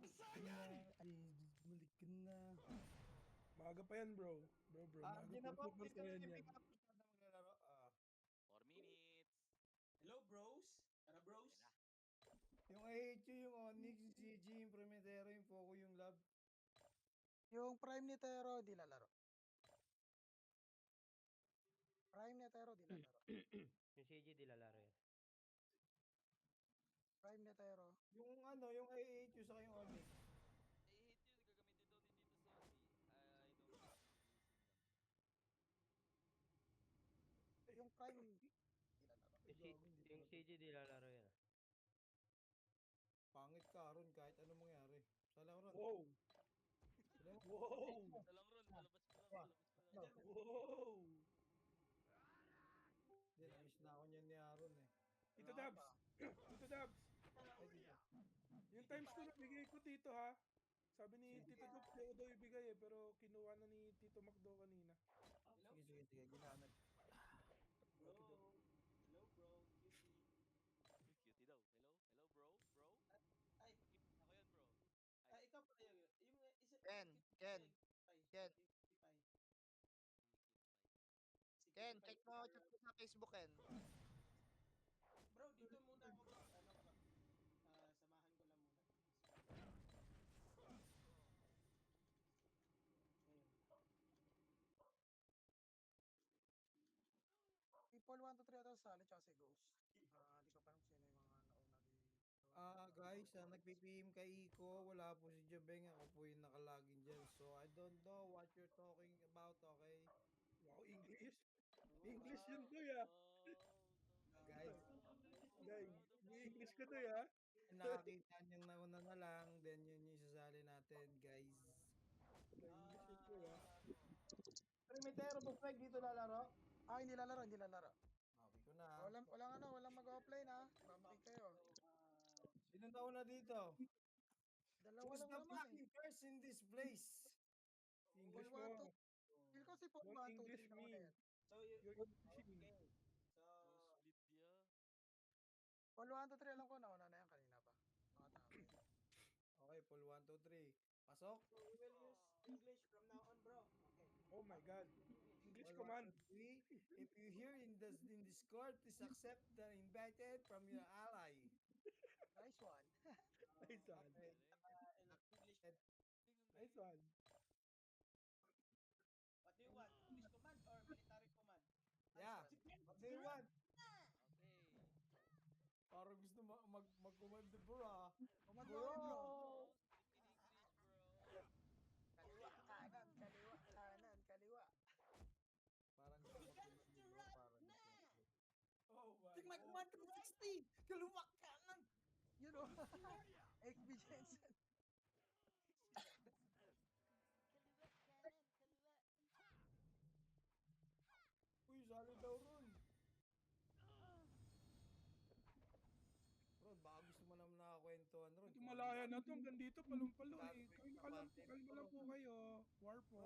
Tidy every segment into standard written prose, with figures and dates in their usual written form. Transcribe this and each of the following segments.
Balik ka na. Maaga pa yan, bro. Maaga Hindi pa na po. super pa yan yan. Pick up na maglalaro. 4 minutes. Hello, bros. Tara, bros. Yan na. Yung AHU, yung Onyx, yung CG, yung Prometero, yung Poco, yung Lab. Yung Prime ni Tero, di lalaro. Prime ni Tero, di lalaro. Yung CG di lalaro yan. Prime ni Tero. Yung ano, yung AHU sa yung Onyx. I hate you. Gagamitin daw ni Tito Sonny. I don't know. Yung Prime, di lalaro. Yung CG di lalaro yan. Pangit ka, Ron, kahit ano mangyari. Salang Ron. Wow! Salang Wow! Dalang ron. Lalabas pa lang. Wow! Hindi, na-miss na ako niyan ni Aaron eh. Tito Dabs! Tito Dabs! Yung times ko na bigay ko, Tito, ha? Sabi ni Tito Dabs, di ko daw ibigay eh, pero kinuha na ni Tito Macdo kanina. Sige, ginamit. Bro. Hello, bro. Cutie. Cutie daw. Hello, bro. Ay, Ako yan, bro. ikaw pala yung isa. Ken. Ken, check mo sa Facebook, Ken. Bro, dito muna ako. Samahan ko lang muna. People 1 to 3 ata sali, tsaka si Ghost. Di ko pa alam sino yung mga nauna di. Guys, nagpipihim kay Iko, wala po si Jabeng, ako po yung nakalagin dyan. So, I don't know what you're talking about, okay? Wow, English! English yun, Doy, ah! Guys, May English ka, Doy, ah! nakakita niyang nauna na lang, then yun yung isasali natin, guys. English yun, Doy, ah! Primitero po, Flag, dito lalaro? Hindi lalaro. Okay ko na. Walang mag-offline ha. Bambing kayo. Sino nauna dito? Dalawa Who's lang the naman eh. fucking first in this place? English Paul mo. 1 to. Feel ko si Paul What 1 to 3 English na mean? yan. So, you, Your English mean. okay. So, Split dia. Paul 1 to 3 alam ko nauna na yan kanina pa. Nakatama. Okay, Paul 1, 2, 3. Pasok. so we will use English from now on, bro. Okay. Oh my God. English Paul 1, command. 2, 3. If you hear in Discord, please accept the invited from your ally. Nice one. Nice one. In English, Nice one. what do you want? English command or military command? Yeah. What do you want? Okay. Parang gusto mag-command bro ah. Command mo ako, bro. Speak in English, bro. Kaliwa, kanan, kaliwa. Parang gusto mag-command bro. Parang Oh my Take my God. command 360! Kaluwak kanan! You know. XB Jensen. Uy, sali daw ron. Ron, baka gusto mo naman nakakwentuhan ron. Ito malaya na to. Hanggang dito, palumpalo eh. Kalma Kalma lang po kayo. War po.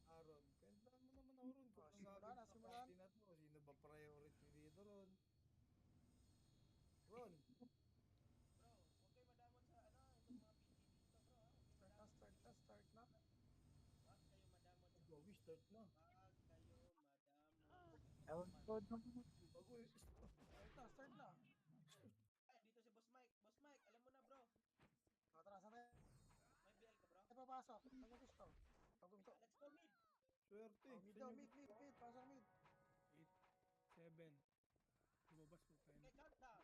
Aaron, kwentuhan mo naman ako ron. Kung Simula na, simula na. party na to, sino ba priority dito ron? Ron, Bro, huwag kayo madamot sa itong mga PG dito, bro. Start na. Huwag kayo madamot sa go, we start na. Huwag kayo madamot. Bago eh. Start na. Ay, dito si Boss Mike. Boss Mike, alam mo na, bro. Tara, sabay. May BL ka, bro. Ay, papasok. Ano gusto? Pagumto. Let's go mid. Swerte. Mid daw, mid. Pasok mid. 7. Lumabas po tayo. Okay, countdown.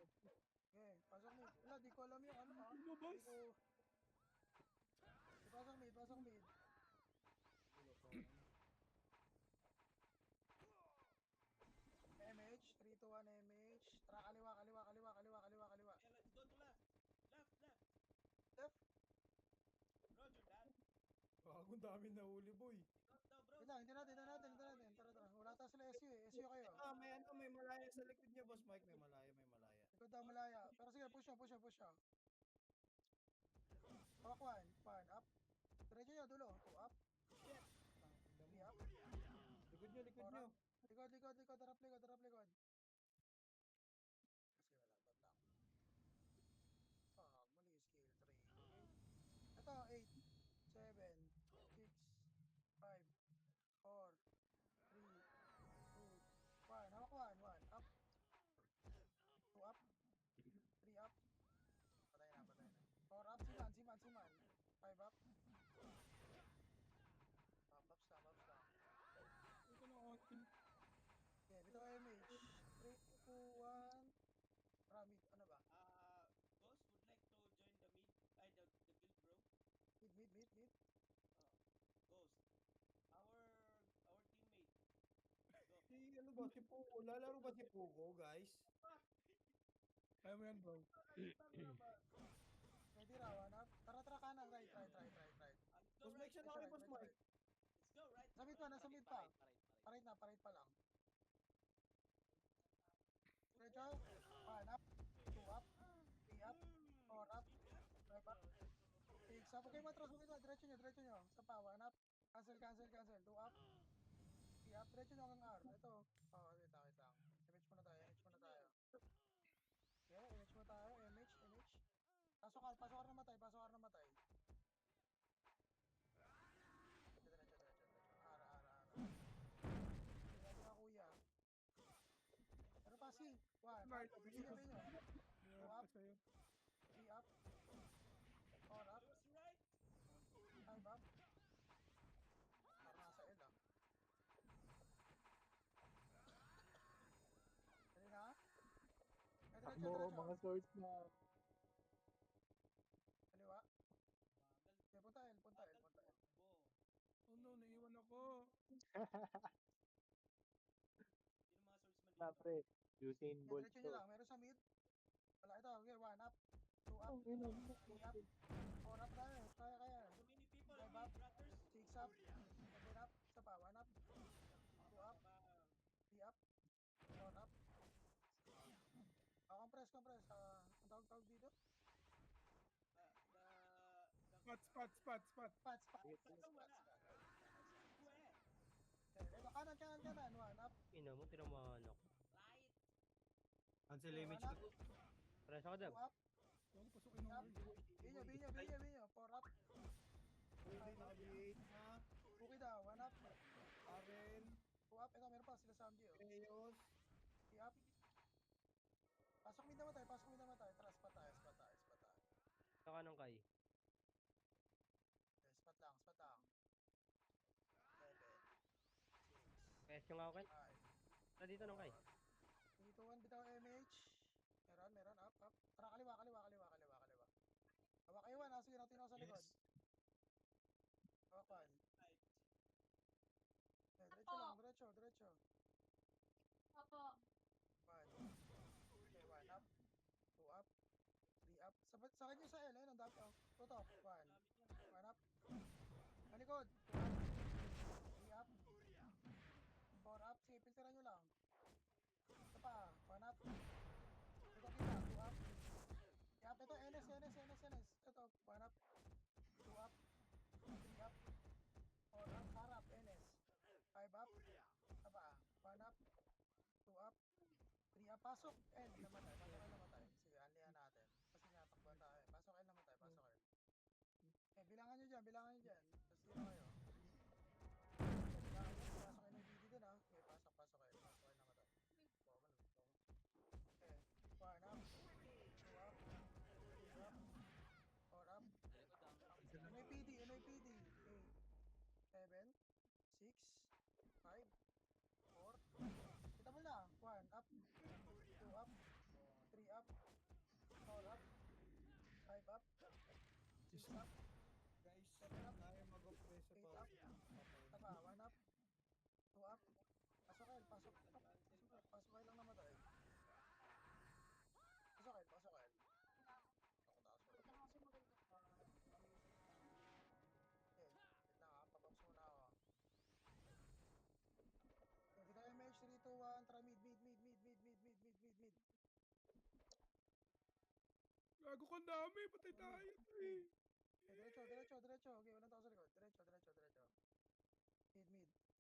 Okay, pasok mid. Wala, di ko alam yung ano ha. Lumabas? Pasok mid. MH, 3 to 1 MH. Tara, kaliwa. Okay, let's go to left. Left. Left. Roger that. Bago dami na huli boy. Countdown, bro. Hindi natin. Tara. Wala tayo sila SU eh. SU kayo. May malaya sa likod niya, boss Mike. May malaya. Likod daw malaya. Pero sige, push siya. Hawak one, up. Diretso nyo, dulo. 2 up. Shit. 3 up. Likod nyo. Likod. Harap likod. Kasi wala, bad lang. Mali skill 3. Ito MH. 3, 2, 1. Ramid. Ano ba? Ghost would like to join the mid, the guild, bro. Mid. Ghost. Our teammate. Go. Si ano ba, si Puko. Lalaro ba si Puko, guys? Kaya mo yan, bro. Ready raw, hanap. Tara, kanan. Right. Let's go Boss right. Mike, siya na kayo, Boss Mike. Let's go right. Sa mid pa, nasa mid pa. Parait pa lang. Diretso. 1 up. 2 up. 3 up. 4 up. 5 up. 6 up. Okay, matras. Diretso nyo. Sa pa, 1 up. Cancel. 2 up. 3 up. Diretso nyo hanggang R. Ito. Wait lang. Image muna tayo. Okay, image muna tayo. Image. Pasok R na matay. Diretso. R. Diretso ka, kuya. Pero passing. 1 up. Marlo, Binyo. Meron up. pa sa'yo. 3 up. 4 up. Ghost right. 5 up. Parang nasa L ah. Dali na. Diretso. swords na. Kaliwa. Bagal. Okay, punta L. Bo. Oh no, naiwan ako. Sino mga swordsman Na, dito? pre. Usain Okay, Bolt diretso to. nyo lang. Meron sa mid. Wala ito. Okay, 1 up. 2 up. Ang ina mo. 3 up. 4 up tayo. Kaya. So many people, 5 me, up. brothers. 6 up. 7 up. Isa pa. 1 up. 2 up. Bang. 3 up. 4 up. Compress. Ang tawag dito? Spot. Spots. Wala. Kwe. Ito, kanan. 1 up. Ina mo, tinamaan ako. Right. Cancel Okay, image 1 ko. up. Pares ako, 2 Dab. up. Huwag pasukin ng Up. early. Binyo. 4 up. Okay, naka-B8 na. Cookie daw. 1 up. Aren. 2 up. Ito, meron pa sila Samji. Eos. 3 up. Pasok mid naman tayo. Tara, spot tayo. Saka ng Kai. Okay, spot lang. 7, 6, PS yung ako, Ken. 5, Tara dito ng Kai. 3, 2, 1. Bitaw MH. Meron. Up. Tara, kaliwa. Hawak A1. Sige, natin ako sa likod. Yes. Hawak 1. Right. Okay, diretso lang. Diretso. Opo. 1. Okay, 1 up. 2 up. 3 up. Sakit nyo sa L. Ayun, ang dami. Tutok. 1. 1 up. Malikod. 2 up. 3 up. 4 up. Sige, filteran nyo lang. Ito pa. 1 up. Ito kita. 2 up. 3 up. Ito, NS. Ito, 1 up. 2 up. 3 up. 4 up. Harap. NS. 5 up. Ito pa. 1 up. 2 up. 3 up. Pasok. L namatay. Sige, anlihan natin. Kasi natakban tayo. Pasok L namatay. Bilangan nyo dyan. Tapos tira kayo. Bilangan nyo. Pasok L yung BD dun ah. Okay, pasok L. Pasok L namatay. Okay. 1 up. 2 up. 3 up. 4 up. NIPD. 8, 7, 6, 5, 4. Kita mo na. 1 up. 2 up. 3 up. 4 up. 5 up. 6 up. Guys, 7 up. tayo mag-oppress sa 8 power. up. Taba, 1 up. 2 up. Pasok L. Pasok L lang namatay. Pasok L. Ito nga sumunod ko. Okay, wait lang ha. Pabox muna ako. Okay, kita MH 3, 2, 1. Tara mid. Gago ka dami. Patay tayo. Eh. Okay, diretso. Okay, walang tao sa likod. Diretso. Mid.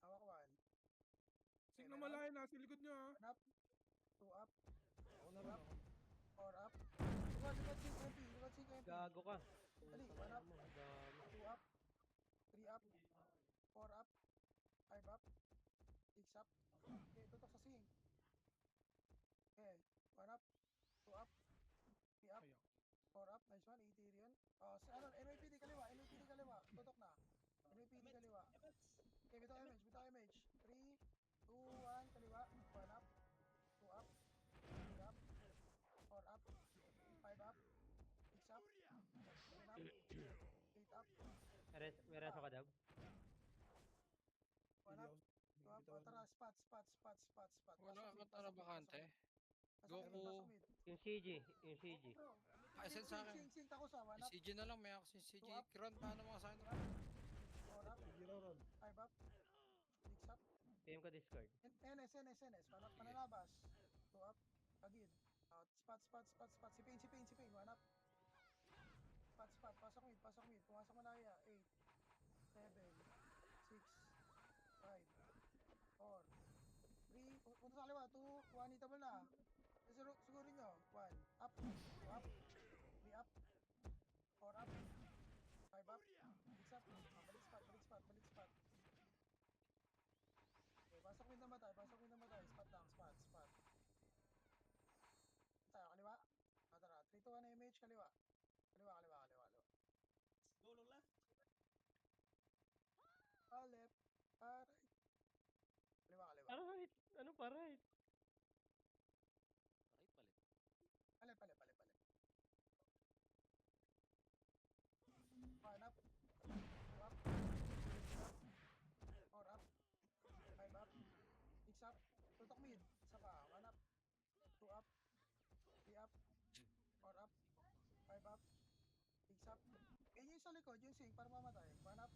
Hawak 1. Sing na malaya. Nasa likod nyo, ha. 1 up. 2 up. Ako na rin ako. 4 up. Likod sing MP. Gago ka. Dali, Tangina 1 up. mo, ang dami. 2 up. 3 up. 4 up. 5 up. 6 up. Okay, tutok sa sing. Okay, 1 up. 2 up. 3 up. Ayaw. 4 up. Nice one. Ethereum. NIPD kaliwa. Tutok na. NIPD kaliwa. Okay, bitaw MH. 3, 2, 1. Kaliwa. 1 up. May reso ka, Dab? One Hindi up. ako. Two up. O, tara, spot. Wala Pasok mid, ka tara pasok mid, bakante. pasok mid, pasok Goku. mid. Yung CG. Yung CG. Bro, Send sa akin. sing, takos ah, one Yung up. CG na lang, may ako si CG. Two up. Kron, paano mga sa akin? Three up. Four up. Sige, Roron. Five up. Six up. PM ko Discord. NS. One up, mananabas. Two up. Agid. Out. Spot. Sipin. One up. Spot. Pasok mid. Pumasok malaya. 8, 7, 6, 5, 4, 3. Punta sa kaliwa. 2, 1. Hitable na. Siguro nyo. 1. Up. 2 up. 3 up. 4 up. 5 up. 6 up. Balik spot. Okay, pasok mid na matay. Spot lang. Tayo, kaliwa. Tara. 3 to 1 MH, kaliwa. Kaliwa. Go long left. Left. Right. Kaliwa. Right. Ano pa right? Right palit. Palit. One up. 2 up. 4 up. 5 up. 6 up. Tutok mid. Isa pa. 1 up. 2 up. 3 up. 4 up. 5 up. 6 up. Ganyan yung sa likod, yung sing para mamatay. 1 up.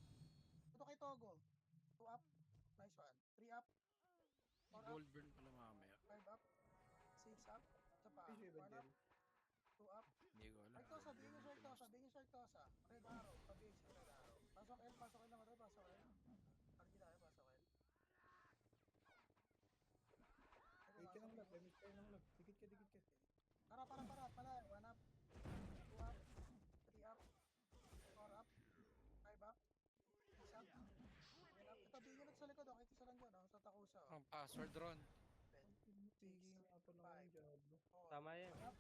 Tutok kay Togo. 2 up. Nice one. 3 up. 4 up. Gold burn pala mamaya. 5 up. 6 up. Isa pa. Ay, 1 up. 2 up. Hindi ko alam. Short tosa. Red arrow. Pag-base sa red arrow. Pasok L na matay. Pasok L. Party tayo. Pasok L. Wait ka lang lab. Damage kayo lang lab. Dikit ka. Para. Pala. 1 up. 2 up. 3 up. 4 up. 5 up. 6 up. 7 up. Ito, bigyan sa likod. Okay, isa lang dyan. Sa takusa. Ang password ron. 10, Sige nga pa lang yung Diablo. 4, Tama yan. 1 up.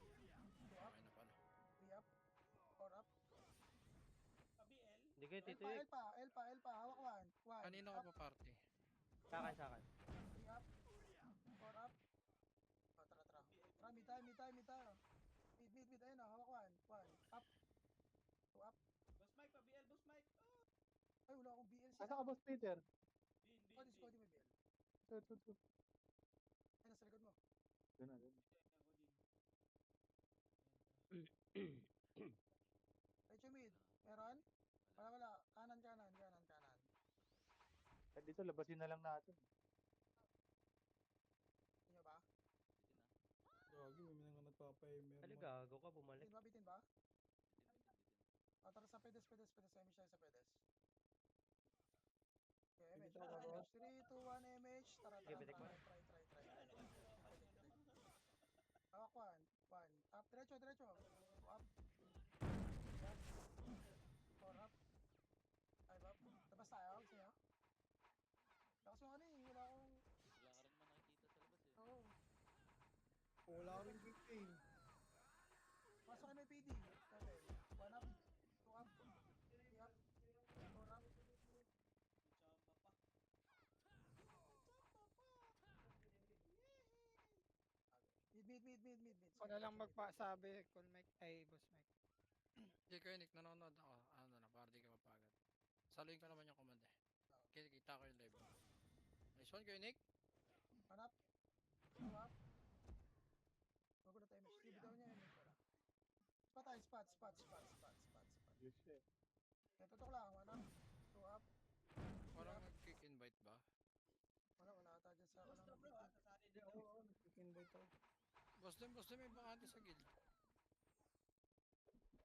2 up. Okay na pala. 3 up. 4 up. Pa-BL. Hindi kayo L tituik. pa. Hawak 1. Kanino ka pa party? Sakan. 3 up. 4 up. Tara. Tara, mid tayo. Mid. Ayun na, hawak 1. Up. 2 up. Boss Mike, pa-BL, Boss Mike. Ay, wala akong BL. Asa ka, Boss Peter? Bin. Cody may BL. Ito. Ay, nasa likod mo. Doon na. Ako din. Right mid. Meron? Wala. Kanan. At dito, labasin na lang natin. Inyo ba? Gagi, may mga nagpapahimer. Kali gago ka, bumalik. Bitin ba? Bitin. Tara sa pedes. MH tayo sa pedes. Okay, MH. Sige, tara, boss. 3, 2, 1, MH. Tara. Sige, bitik mo. Try. Hawak 1. Up, diretso. 2 up. 3 up. 4 up. 5 up. Tapos tayo, gusto nyo? Lakas mo wala akong... Wala ka rin naman nakikita sa labas eh. Oo. Wala ka rin quick aim. Pasok kayo may PD. 1 up. 2 up. 3 up. 4 up. Chamba pa. Mid. Ako na lang magpasabi, Call Mike, ay Boss Mike. Hindi ko Nick, nanonood ako. Ano na, party ka mapagod. Saluhin ko naman yung command eh. Kita ko yung live. Nice one kayo Nick. 1 up. 2 up. Bago na tayo MH. Bitaw niya MH wala. Spot. Yes, eh. Tutok lang. 1 up. 2 up. Parang nag-kick invite ba? Wala ata dyan sa... Boss Walang bro, kasali din. Oo, nag-invite ako. Boss din may bakante sa guild.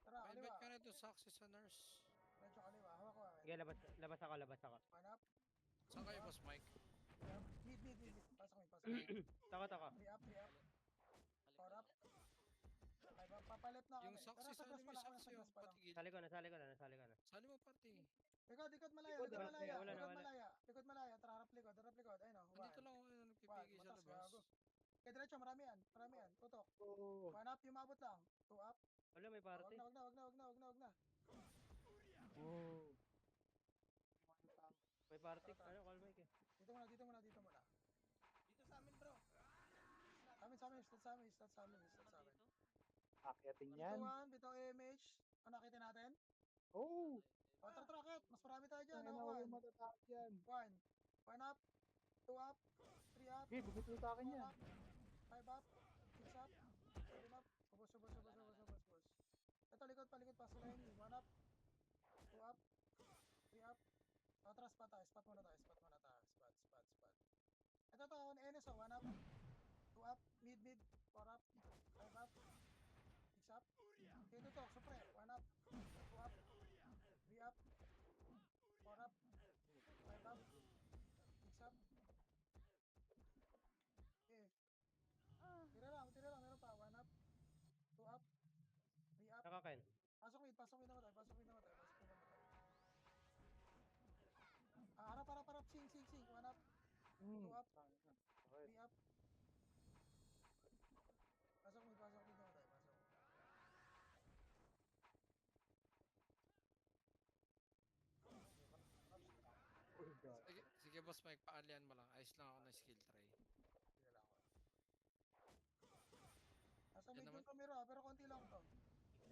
Tara, kaliwa. Pa-invite ka na ito sa access sa nurse. Diretso kaliwa. Hawak ko. Sige, labas ako. 1 up. Saan kayo boss Mike? 3 up. Mid. Pasok mid. Taka. 3 up. 4 up. 5 up. Papalip na kami. Yung saksi, sali mo yung saksi yung pati guild. Sali ko na. Sali mo party. Likod malaya. Wala na. Likod malaya. Tara, harap likod. Ayun o. Andito lang ako yung nagpipigil sa labas. Okay, diretso. Marami yan. Tutok. Oh. 1 up. Yung mabot lang. 2 up. Wala, may party. Wag na. Oh. May party. Ano, Call Mike eh. Dito muna. Dito sa amin bro. Sa amin. Akyatin 3, yan. 2, 1. Bitaw MH. Ano nakita natin? Oh. Tara, akit. Mas Mas marami tayo dyan. Tangina, Ako, huwag 1. yung matatakot yan. 1. 1 up. 2 up. 3 up. Okay, bugito sa akin 4 yan. up. 5 up. 6 up. 7 up. Ubos. Ito, likod pa. Sa lane. 1 up. 2 up. 3 up. Atras pa tayo. Spot muna tayo. Spot. Ito to. NSO. 1 up. 2 up. Mid. 4 up. 5 up. 6 up. Ito to. Supre. 1 up. 2 up. 3 up. 4 up. 5 up. 6 up. Okay. Tira lang. Meron pa. 1 up. 2 up. 3 up. Naka Ken. Pasok mid naman tayo. Harap. Sing. 1 up. 2 up. Tangina. 3 up. Pasok mid naman tayo. Oh, God. Sige boss Mike, paalian mo lang. Ayos lang ako ng skill try. Sige lang ako. Nasa Yan mid naman. yung tumira, pero konti lang to.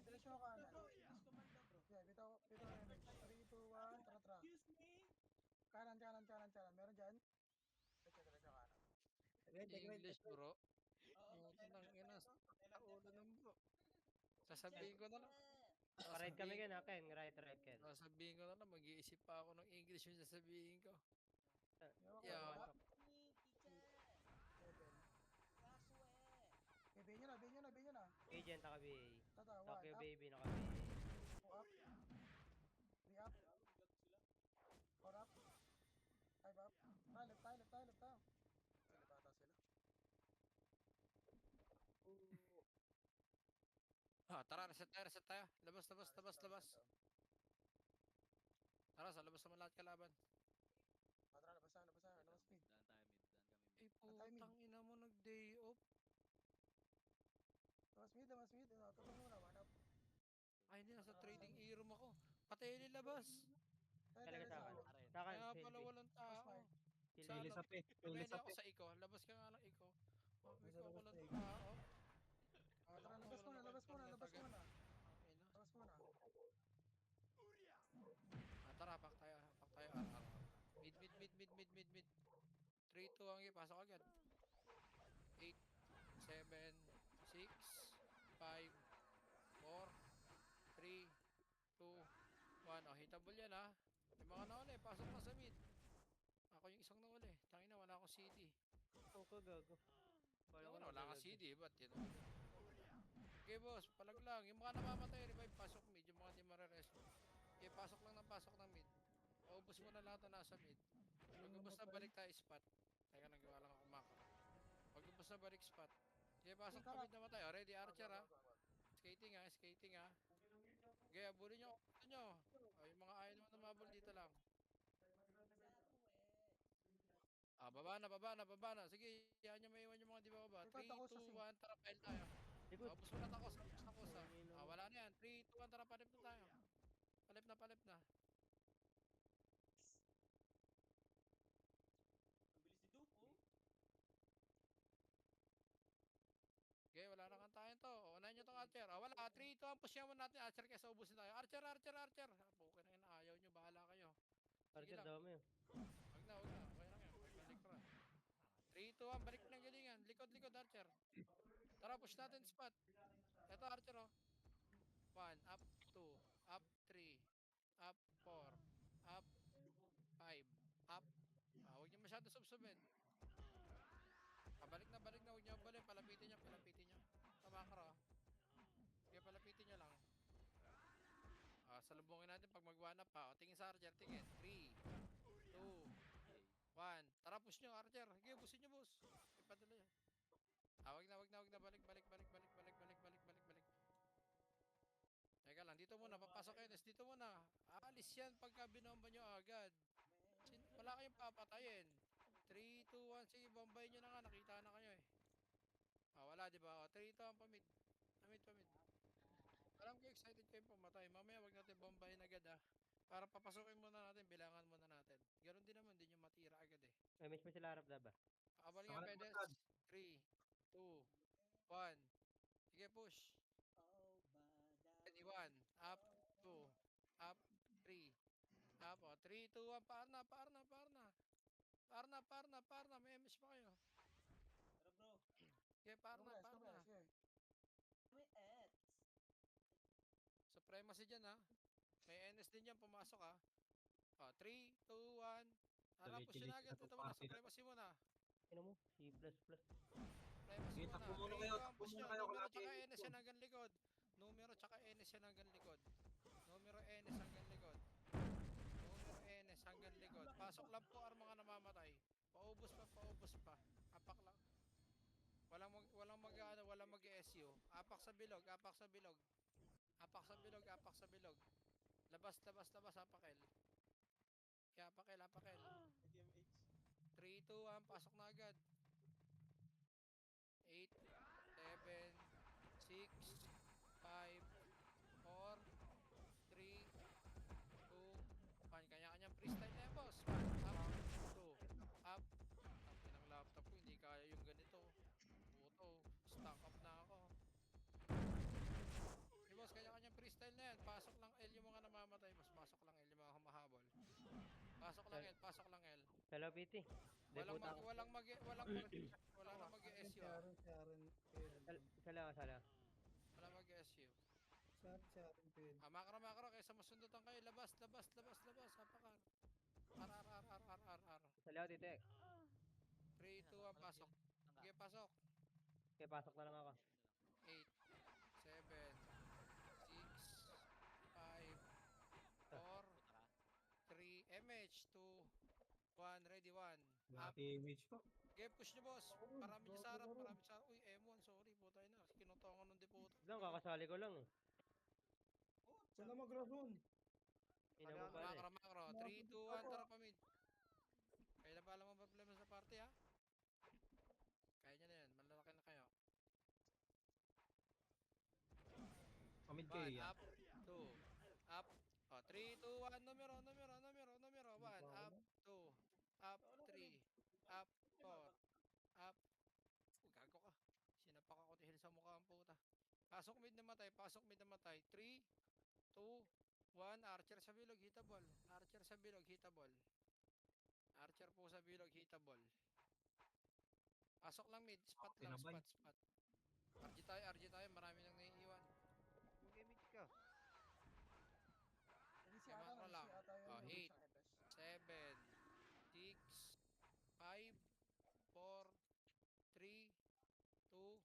Diretso ka kanan. Please, commander, bro. Yeah, bitaw damage. 3, 2, 1, tara. Excuse me. Kanan. Meron dyan? Diretso kanan. English bro. Oo, Yung okay lang. tanang ina. Kailan Ulo dyan, ng bro. Sasabihin ko na lang. Ride kami Ken ha, Ken. Ride Ken. Sasabihin ko na lang. Mag-iisip pa ako ng English yung sasabihin ko. Ewan ko, Yeah. wala. Me, teacher. Seven. Kaso Okay, bayin nyo na. Agent naka BA. Tata, 1 Tokyo up, Baby naka BA. 2 up, 3 up, 4 up, 5 up. Left tayo. Sa libata sila. Tara, reset tayo. Labas. Tara, sa labas naman lahat kalaban. Tara, labas mid. Daan tayo mid. Ay, Ang timing. putang ina mo, nag-day off. Labas mid. Tutong muna, 1 up. Ay, hindi, nasa trading room ako. Patay nilabas. Talaga sa akin. Aray. Sa akin, Kaya Phil pala B. walang tao. Phil Sa B. ano, Pagay na ako sa iko. Labas ka nga ng iko. Sabi ko, walang tao. Tara, labas muna. Ina. Tara, pak tayo. Mid. 3, 2, ang pasok agad. 8, 7, 6, 5, 4, 3, 2, 1. Oh, hitable yan ha. May mga nauli, pasok na sa mid. Ako yung isang nauli. Tangina, wala akong CD. Ako ka gago. Wala kang CD, ba't yun? Okay boss, palag lang. Yung mga namamatay, revive, pasok mid. Yung mga di mararest. Okay, pasok lang ng mid. Paubos mo na lahat na nasa mid. Pag ubos na, balik tayo spot. Teka lang, gawa lang ako makro. Pag ubos na, balik spot. Okay, pasok pa mid naman tayo. Ready, Archer ha. Skating ha. Okay, abulin nyo. Yung mga ayaw naman namabol dito lang. Baba na. Sige, yan nyo maiwan yung mga di ba ba? 3, 2, 1, tara, pile tayo. Likod. Ubos mo na takos. Wala na yan. 3, 2, 1, tara, palip na tayo. Palip na. Ang bilis ni Duke, oh. Okay, wala na kang tayo to. Unahin nyo tong Archer. Wala. 3, 2, 1, push mo natin. Archer kesa ubusin tayo. Archer. Okay na yun. Ayaw nyo. Bahala kayo. Sige Archer lang. dami yun. Wag na. Okay lang yan. Balik ra. 3, 2, 1, balik ng galingan. Likod, Archer. Tara, push natin spot. Ito, Archer, oh. 1, up, 2, up, 3, up, 4, up, 5, up. Huwag nyo masyado subsubin. Balik na. Huwag nyo balik. Palapitin nyo. Tama ka ra. Sige, palapitin nyo lang. Salubungin natin pag mag-one up pa. Tingin sa Archer. Tingin. 3, 2, 1. Tara, push nyo, Archer. Sige, busin nyo, boss. Ipadala nyo. Wag na. Balik. Teka lang, dito muna. Papasok kayo. Dito muna. Aalis yan pagka binomba nyo agad. Wala kayong papatayin. 3, 2, 1. Sige, bombayin nyo na nga. Nakita na kayo eh. Wala, diba? 3, 2, 1, pamid. Pamid. Alam ko excited kayo pumatay. Mamaya wag natin bombahin agad Para papasukin muna natin, bilangan muna natin. Ganon din naman, din yung matira agad eh. May miss mo sila harap ba? Pakabaling nga pedes. 3, 2, 1. Sige, push. Ready, 1. Up, 2. Up, 3. Up, 3, 2, 1, paar na, paar na, paar na. Par na, par na, par na. May MS pa kayo. Pero bro, Okay, par na, Lumabas, par na. lumabas, sige. may ads. Supremacy dyan ha. May NS din dyan, pumasok ha. 3, 2, 1. Harap push na agad. Ito muna, supremacy muna. Ano mo? C++. Supremacy muna. 3, 2, 1, push nyo. Numero tsaka NS yan hanggang likod. Numero tsaka NS yan hanggang likod. Numero NS hanggang likod. Numero NS hanggang likod. Pasok lang po ang mga namamatay. Paubos pa. Apak lang. Walang mag-SU. Apak sa bilog, apak sa bilog. Apak sa bilog, apak sa bilog. Labas, apakel. Kaya apakel. DMH. 3, 2, 1, pasok na agad. 8, 7, 6, 5, 4, 3, 2, 1. Kanya-kanyang freestyle na yan, boss. 1, up, 2, up. Tapos ng laptop ko, hindi kaya yung ganito. Puto, stock up na ako. Hey, boss, kanya-kanyang freestyle na yan. Pasok lang L yung mga namamatay, boss. Pasok lang L yung mga humahabol. Pasok lang L. Hello, PT. Walang Deputa ako. wala na mag-SU. Sharon, Sala. Wala mag-SU. Sharon, pin. Makro, kaysa masundutan kayo, labas. Apakar. R. Sala, tite. 3, 2, 1, pasok. Sige, pasok. Okay, pasok na lang ako. 8, 7, 6, 5, 4, 3, MH, 2, 1, ready, 1. Up. image ko. Okay, push nyo, boss. Marami nyo sa harap. Uy, M1, sorry, putay na. Kinutongan ng deputo. Doon, kakasali ko lang eh. Saan na magrason? Ina mo pare. Makro. 3, 2, 1, tara pa mid. Kailan pa alam mo problema sa party ha? Kaya nyo na yan, malalaki na kayo. Pamid 1, kayo yan. up, 2, up. 3, 2, 1, numero. 1, up, 2, up, 3, up, 4, up. Gago ka. Sinapak ako tihil sa mukha ang puta. Pasok mid na matay. 3, 2, 1. Archer sa bilog, hitable. Archer po sa bilog, hitable. Pasok lang mid, spot lang, Tinabay. spot. RG tayo, marami nang naiiwan. Mag-image ka. Easy Kaya ata, macro easy lang. ata yun, yung 8, isang etes. 7, 6, 5, 4, 3, 2,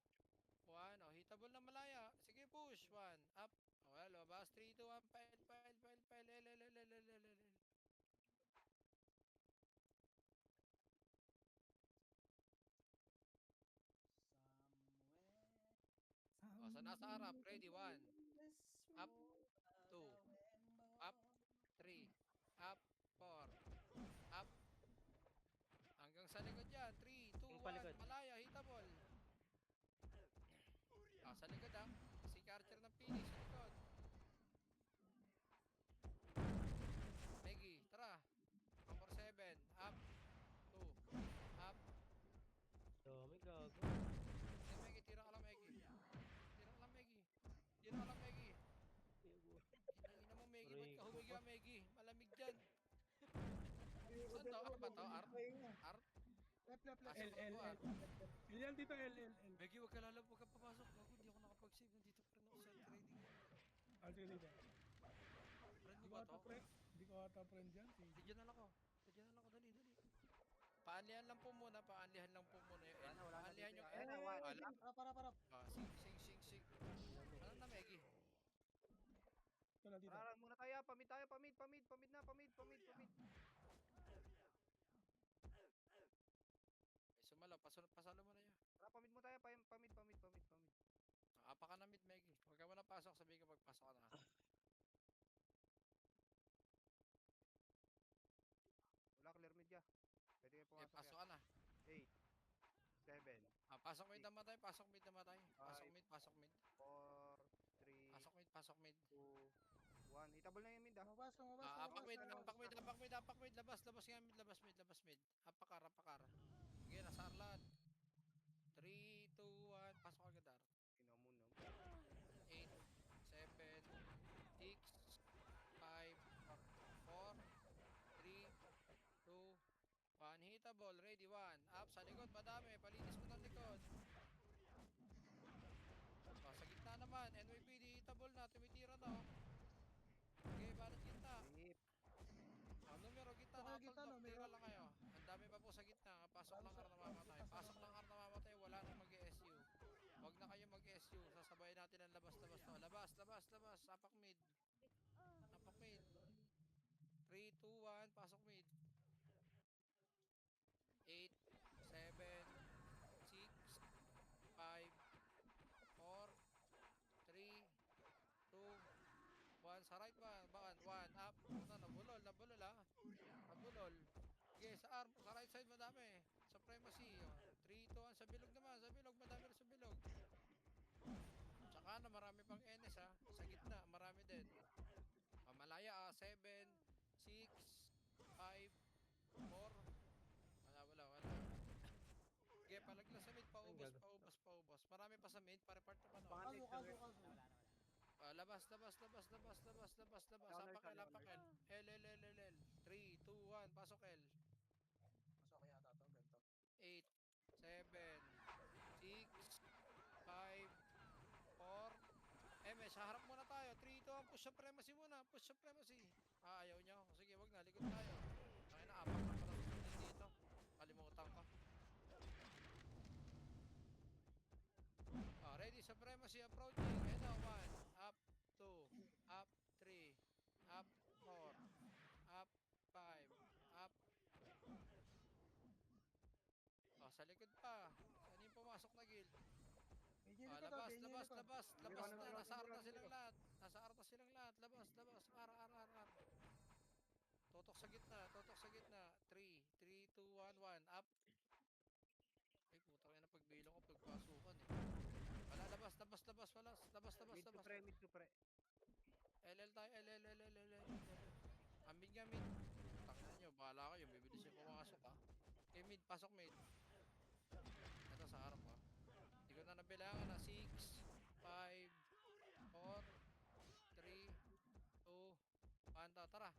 1. Hitable na malaya. Sige, push. 1, up. Lumabas. 3, 2, 1. Pile. L. So nasa harap. Ready, 1. Up. 2. Up. 3. Up. 4. Up. Hanggang sa likod yan. 3, 2, Yung 1. palikod. Malaya. Hitable. Sa likod ha. Si Archer ng Pili sa likod. Meggy, tara. Number 7. Up. 2. Up. Dami gago. Meggy, tira ka lang Meggy. Hinangina mo Meggy, ba't ka humiga Meggy? Malamig dyan. Saan to? Ano ba to? R? Left. Pasok L. ko ah. Yan dito, L. Meggy, huwag ka lalab, huwag ka papasok. Ako, hindi ako nakapag-save. Nandito pa rin ako sa trading. Sige dito. Friend mo ba to? Hindi ko ata friend dyan. Bigyan na lang ako. Dali. Paanlihan lang po muna yung L. Paanlihan yung L. Wala. Para. Sing. Ano na Meggy? Ito na dito. Parang muna tayo, pamid na. Sumalaw, pasalo mo na yan. Tara, pamid mo tayo, pamid. Apa ka na mid, Meggy. Huwag ka muna pasok, sabihin ka pagpasok ka na. Wala, clear media. Pwede kayo Okay, pumasok pasok yan. ka na. 8, 7, Pasok mid na matay. Pasok mid. Five. 4, 3, Pasok mid. 2, 1. Hitable na yung mid ah. Lumabas. Apak mid. Labas nga mid. Apakar. Sige, nasa lahat. 3, 2, 1. Pasok agad ar. Inom. 8, 7, 6, 5, 4, hitable. Ready, 1. Up, sa likod, madami. Palinis mo ng likod. Sa gitna naman, NYPD, hitable na. Tumitira na, oh. Okay, balat gitna. Rip. Numero gitna, Sa gitna, nakatoldok. numero. Tira lang kayo. Ang dami pa po sa gitna. Pasok lang ar namamatay. Pasok lang ar namamatay. Wala nang mag-SU. Huwag na kayo mag-SU. Sasabayin natin ang labas-labas to. Labas, labas, labas. Apak mid. Apak mid. 3, 2, 1. Pasok mid. 8, 7, 6, 5, 4, 3, 2, 1. Sa right ba? Bakan. 1. Up. Nabulol. Nabulol, ha. Nabulol. Okay, sa arm. Sa right side madami. Supremacy. 3, 2, 1. Sa bilog naman. Sa bilog. Madami rin sa bilog. Tsaka na marami pang NS, ha. Sa gitna. Marami din. Malaya, 7, 6, 5, 4. Wala. Okay, palaglas sa mid. Paubos. Marami pa sa mid. Pare-part na pa, no? Kaso. Labas. Apakel. L. 3, 2, 1. Pasok L. Masok yata to, ganito. 8, 7, 6, 5, 4. MS, harap muna tayo. 3, 2, 1. Push supremacy muna. Push supremacy. Ayaw nyo. Sige, wag na. Likod tayo. Ay na, apak na para susunod dito. Kalimutan ko. Ready, supremacy approaching. Ito, 1. Up, 2. Up, 3. Up, 4. Up, 5. Up. Sa likod pa. Saan yung pumasok na guild? Labas. Labas na. Nasa arta silang lahat. Labas. R. Totok sa gitna. 3, 2, 1, 1. Up. Ay, putang ina, pagbilong ko, pagpasukan, eh. Wala, labas. Mid to pre, mid to pre. LL tayo, L. Ambing nga mid. Tangina nyo, bahala kayo. Bibilis yung pumasok, ha. Okay, mid. Pasok mid. Ito sa harap, ha. Hindi ko na nabilangan, ha. 6, 5, 4, 3, 2, 1. Tara.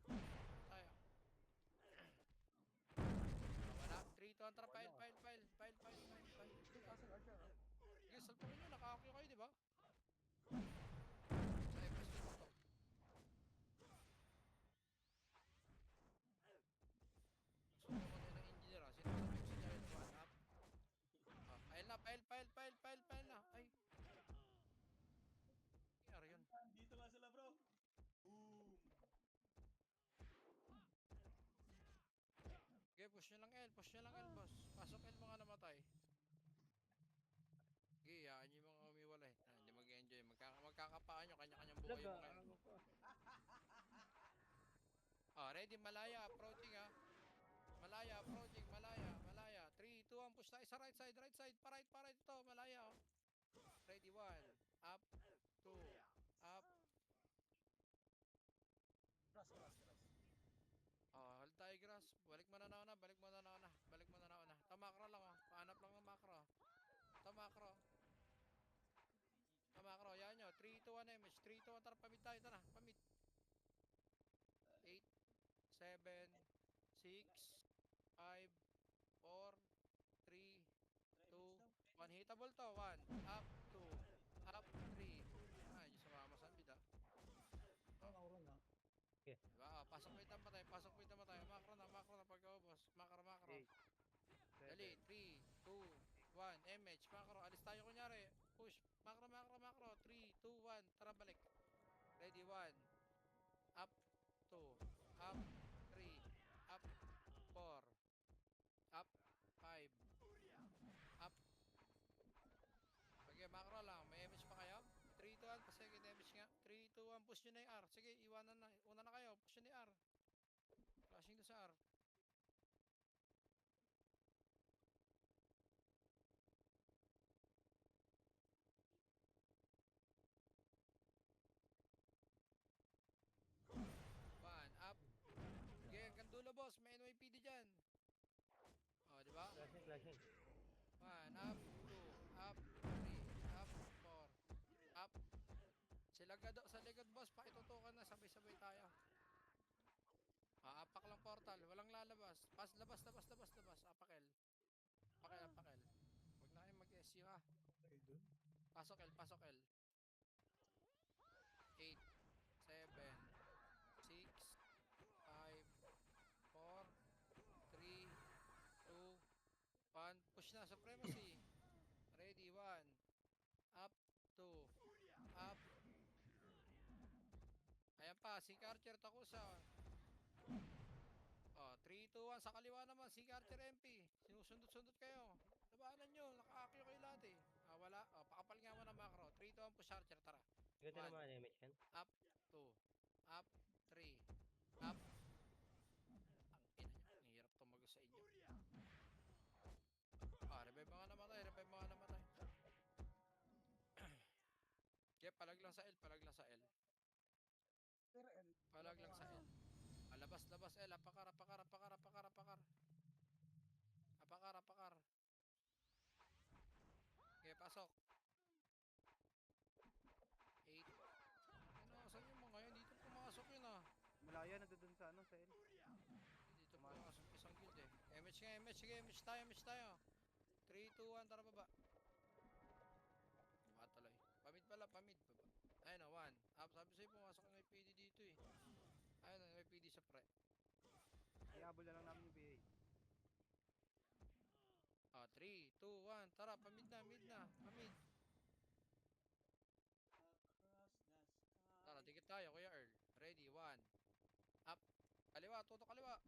Tayo. Wala. 3, 2, 1. Tara, file. Kaso, Archer, oh. Sige, salpangin nyo. Naka-acue kayo, di ba? Sa FS nyo to. Sumunod tayo ng engineer, ha. Sinasabi ko sa inyo, ito, up. File na. Ay. Nangyari yun. Dito nga sila, bro. Boom. Okay, push nyo lang L, boss. Pasok L mga namatay. Okay, yaan nyo yung mga umiwalay. Hindi mag-enjoy. Magkakapaan nyo, kanya-kanyang buhay mo kayo. Ready, malaya, approaching, ha. Malaya. 3, 2, 1, push tayo sa right side. Pa-right ito, malaya, oh. Ready, 1. Up, 2, up. Cross. Hold tayo, grass. Balik mo na nauna. Tamakro lang, oh. Paanap lang ng makro. Tamakro. Yan nyo. 3, 2, 1, MH. 3, 2, 1, tara, pamit tayo. Tara, pamit. 8, 7, 6, 5, 4, 3, 2, 1. Hitable to. 1. Up, 2. Up, 3. Ay, Diyos sa mama sanbid, ha. Naurong na. Diba? Pasok mo itang patay. Makro na pagkaubos. Makro. Dali, 3, 2, 1. MH, makro. Alis tayo kunyari. Push. Makro. 3, 2, 1. Tara, balik. Ready, 1. Up, 2. Up, 3. Up, 4. Up, 5. Up. Okay, makro lang. May MH pa kayo? 3, 2, 1. Pasecond damage nga. 3, 2, 1. Push nyo na yung R. Sige, iwanan na. Una na kayo. Push nyo na yung R. Flashing to sa R. One. Up. Okay, hanggang dulo, boss. May NYPD dyan. Diba? Flashing. 1. Up. 2. Up. 3. Up. 4. Up. Sa likod, boss. Pakitutukan na. Sabay-sabay tayo. Apak lang portal. Walang lalabas. Labas. Apakel. Apakel. Huwag na kayong mag-SU ha. Okay, dun. Pasok L. 8, 7, 6, 5, 4, 3, 2, 1. Push na, supremacy. Ready, 1. Up, 2. Up. Ayan pa, Sync Archer, Takusa. Oh, 3, 2, 1. Sa kaliwa naman, Sync Archer MP. Sinusundot-sundot kayo. Labanan nyo, nakaakyo kayo lahat eh. Wala. Pakapal nga mo ng macro. 3, 2, 1, push Archer, tara. Ganda One. ng mga damage kan. Up, 2. Up, 3. Up. Ang ina nyo, ang hirap tumago sa inyo. Revive mga namatay. Okay, palag lang sa L. Pero L. Palag lang sa L. Labas L. Apakar. Okay, pasok. 8. Ano, saan yung mga yun? Dito pumasok yun ah. Malaya na doon sa ano, sa L. Dito pumasok isang guild eh. MH. Sige, MH tayo. 3, 2, 1, tara baba. Tuloy. Pamid baba. Ayun na, 1. Up, sabi sa'yo pumasok ng IPD dito eh. Ayun na, IPD sa pre. Iabol na lang namin yung PA. 3, 2, 1, tara, pamid na. Pamid. Across the sky. Tara, dikit tayo, Kuya Earl. Ready, 1. Up. Kaliwa, tutok kaliwa.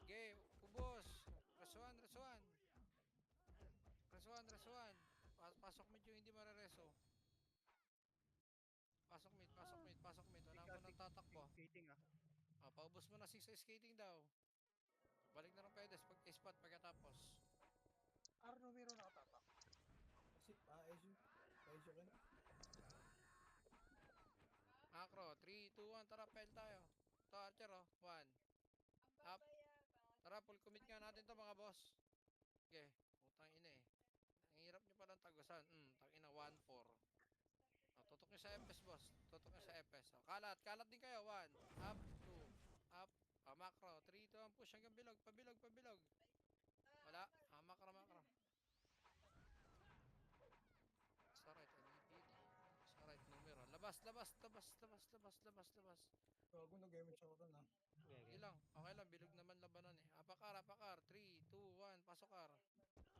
Okay, ubos. Rest 1. Pasok mid yung hindi marereso. Pasok mid. Wala mo nang tatakbo. Skating ah. Paubos mo na 6 sa skating daw. Balik na ng pedes pag spot pagkatapos. Arno meron nakatatak. Kasi, SU. SU ka na. Macro, 3, 2, 1, tara, fail tayo. Ito, Archer, 1. Up. Tara, full commit nga natin to mga boss. Okay, putang ina eh. Ang hirap nyo palang tagusan. Tangina, 1-4. Tutok nyo sa FS, boss. Kalat din kayo, 1. Up, 2. Up. Macro, 3, 2, 1, push hanggang bilog. Pabilog. Wala. Macro. Sa right, NEPD. Sa right, numero. Labas. Gago, nag-MH ako dun ah. Sige lang. Okay lang. Bilog naman labanan eh. Apakar. 3, 2, 1. Pasok kar.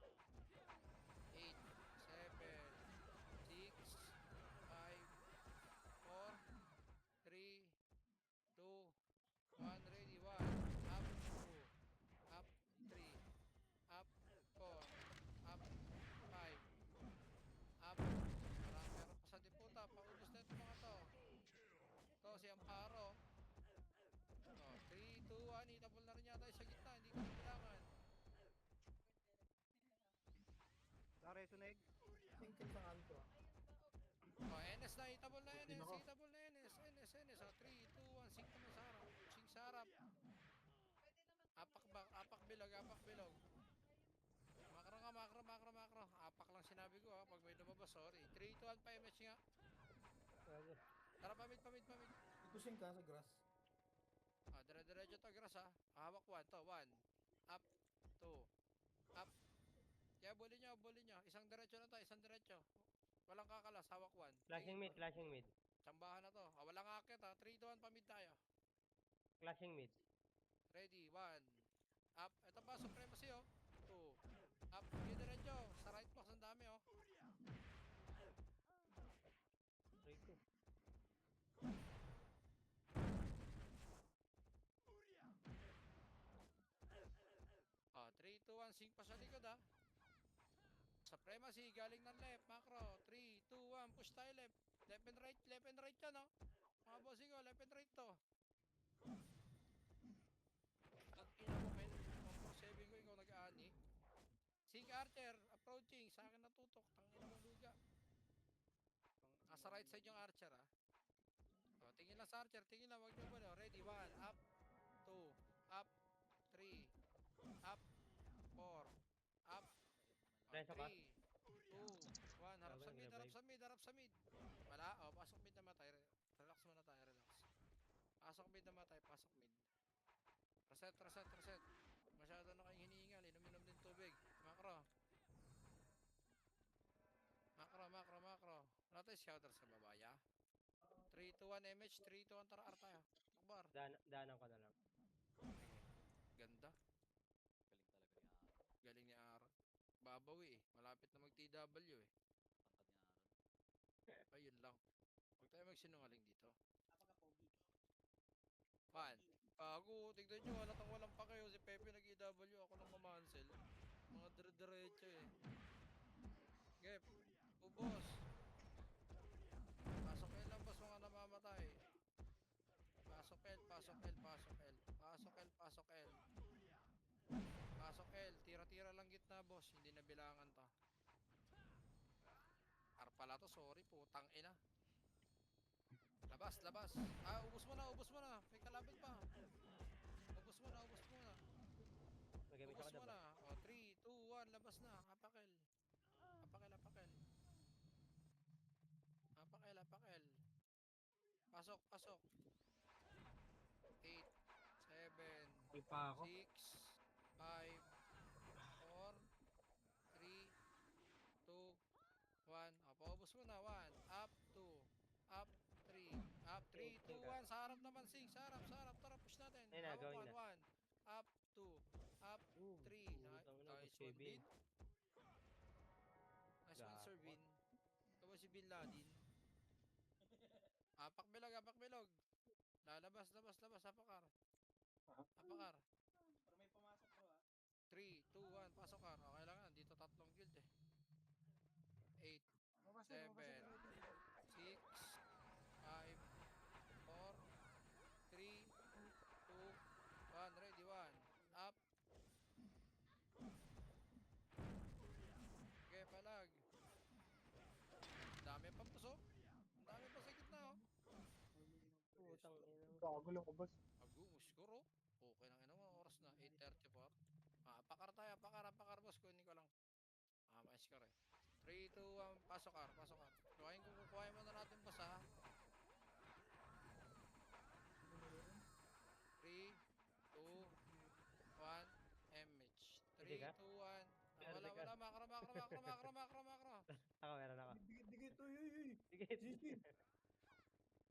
8, 7, 6, 5, 4, 3, 2, 1. Ready. 1. Up. 2. Up. 3. Up. 4. Up. 5. Up. Meron pa sa diputa. Paubos na ito mga to. Ito si Amparo. 3, 2, 1. Itabol na rin yata sa gitna. Hindi ko kailangan. Tara, Suneg. Tingkil sa kanto ah. NS na. Itabol na NS. Ako. NS. 3, 2, 1. Sing naman sa harap. Sing sa harap. Apak bilog. Makro. Apak lang sinabi ko pag may lumabas, sorry. 3, 2, 1, pa MH nga. Tara, pamid. Itusin ka sa grass. Dire-diretso to, grass ha. Hawak 1 to, 1. Up, 2. Up. Kaya bulin nyo. Isang diretso na to, Walang kakalas, hawak 1. Flashing mid. Tsambahan na to. Walang akit ha. 3, 2, 1, pamid tayo. Flashing mid. Ready, 1. Up. Ito pa, supremacy 2. Up. Sige diretso. Sa right box, ang dami Try ko. 3, 2, 1, sync pa sa likod Supremacy, galing ng left, macro. 3, 2, 1, push tayo left. Left and right yan Mga bossing ko, left and right to. Ang ina mo, men. 147 ko, ikaw nag-aani. Sync Archer, approaching. Sa akin natutok. Ang ina mong luga. Sa right side yung Archer tingin lang sa Archer, wag nyo ba Ready, 1, up, 2, up, 3, up, 4, up, Try sa 3, 2, 1, harap sa mid. Wala, pasok mid naman tayo. Relax muna tayo, relax. Pasok mid namatay, pasok mid. Reset, reset, reset. Masyado na kayong hinihingal, inom-inom din tubig. Macro. Macro, macro, macro. Wala tayo scouter sa babaya. 3, 2, 1, MH, 3, 2, 1, tara, tayo. Takbar. Daanan ko na lang. Ganda. Galing talaga ni Aaron. Galing ni Aaron. Babawi eh. Malapit na mag-TW eh. Tangkad ni Aaron. Ayun lang. Huwag tayo magsinungaling dito. Napaka-pogi. Pan. Bago, tignan nyo, halatang walang pa kayo. Si Pepe nag-EW, ako lang mamansel. Mga dire-diretso eh. Gep. Ubos. Pasok L lang boss, mga namamatay. Pasok L, pasok L, pasok L. Pasok L, pasok L. Pasok L, tira-tira lang gitna boss. Hindi na bilangan to. R pala to, sorry, putang ina. Labas, labas. Ah, ubos mo na, ubos mo na. May kalaban pa. Ubos mo na, ubos mo na. Nagamit Ubos ako mo na ba? na. O, 3, 2, 1, labas na. Apakel. Apakel, apakel. Apakel, apakel. Pasok, pasok. 8, 7, Ay pa ako. 6, 5, 4, 3, 2, 1. O, paubos mo na. 1, up, 2, up, 3, up, 3, 2, 1. Sa harap naman, Sing. Sa harap, sa harap. Tara, push natin. Ayun na, Hawak gawin 1, na. 1. Up, 2, up, 3. Putang ina, Nice boss kay one, Bin. Bin. Nice one, Sir Bin. Ito ba si Bin Laden? Apak bilog, apak bilog. Lalabas, labas, labas. Apakar. Apakar. Pero may pumasok bro 3, 2, 1. Pasok kar. Okay lang yan. Dito tatlong guild eh. 8, Lumabas na, lumabas 7, na. 6, 5, 4, 3, 2, 1. Ready, 1. Up. Okay, palag. Ang dami pa puso. Ang dami pa sa gitna oh. Putang ina. Gago lumabas. Agu, muskuro. Okay lang ina mo. Oras na. 8:34. Apakar tayo. Apakar, apakar boss. Kunin ko lang. Mais ka rin. 3, 2, 1. Pasok kar, pasok kar. Kuhain ko, kukuhain muna natin boss ha. 3, 2, 1. MH. 3, Hindi ka? 2, 1. Pwede Wala, ka. wala. Makro, makro, makro, makro, makro, makro. Ako, meron ako. Dikit-dikit, uy, uy, uy. Sige.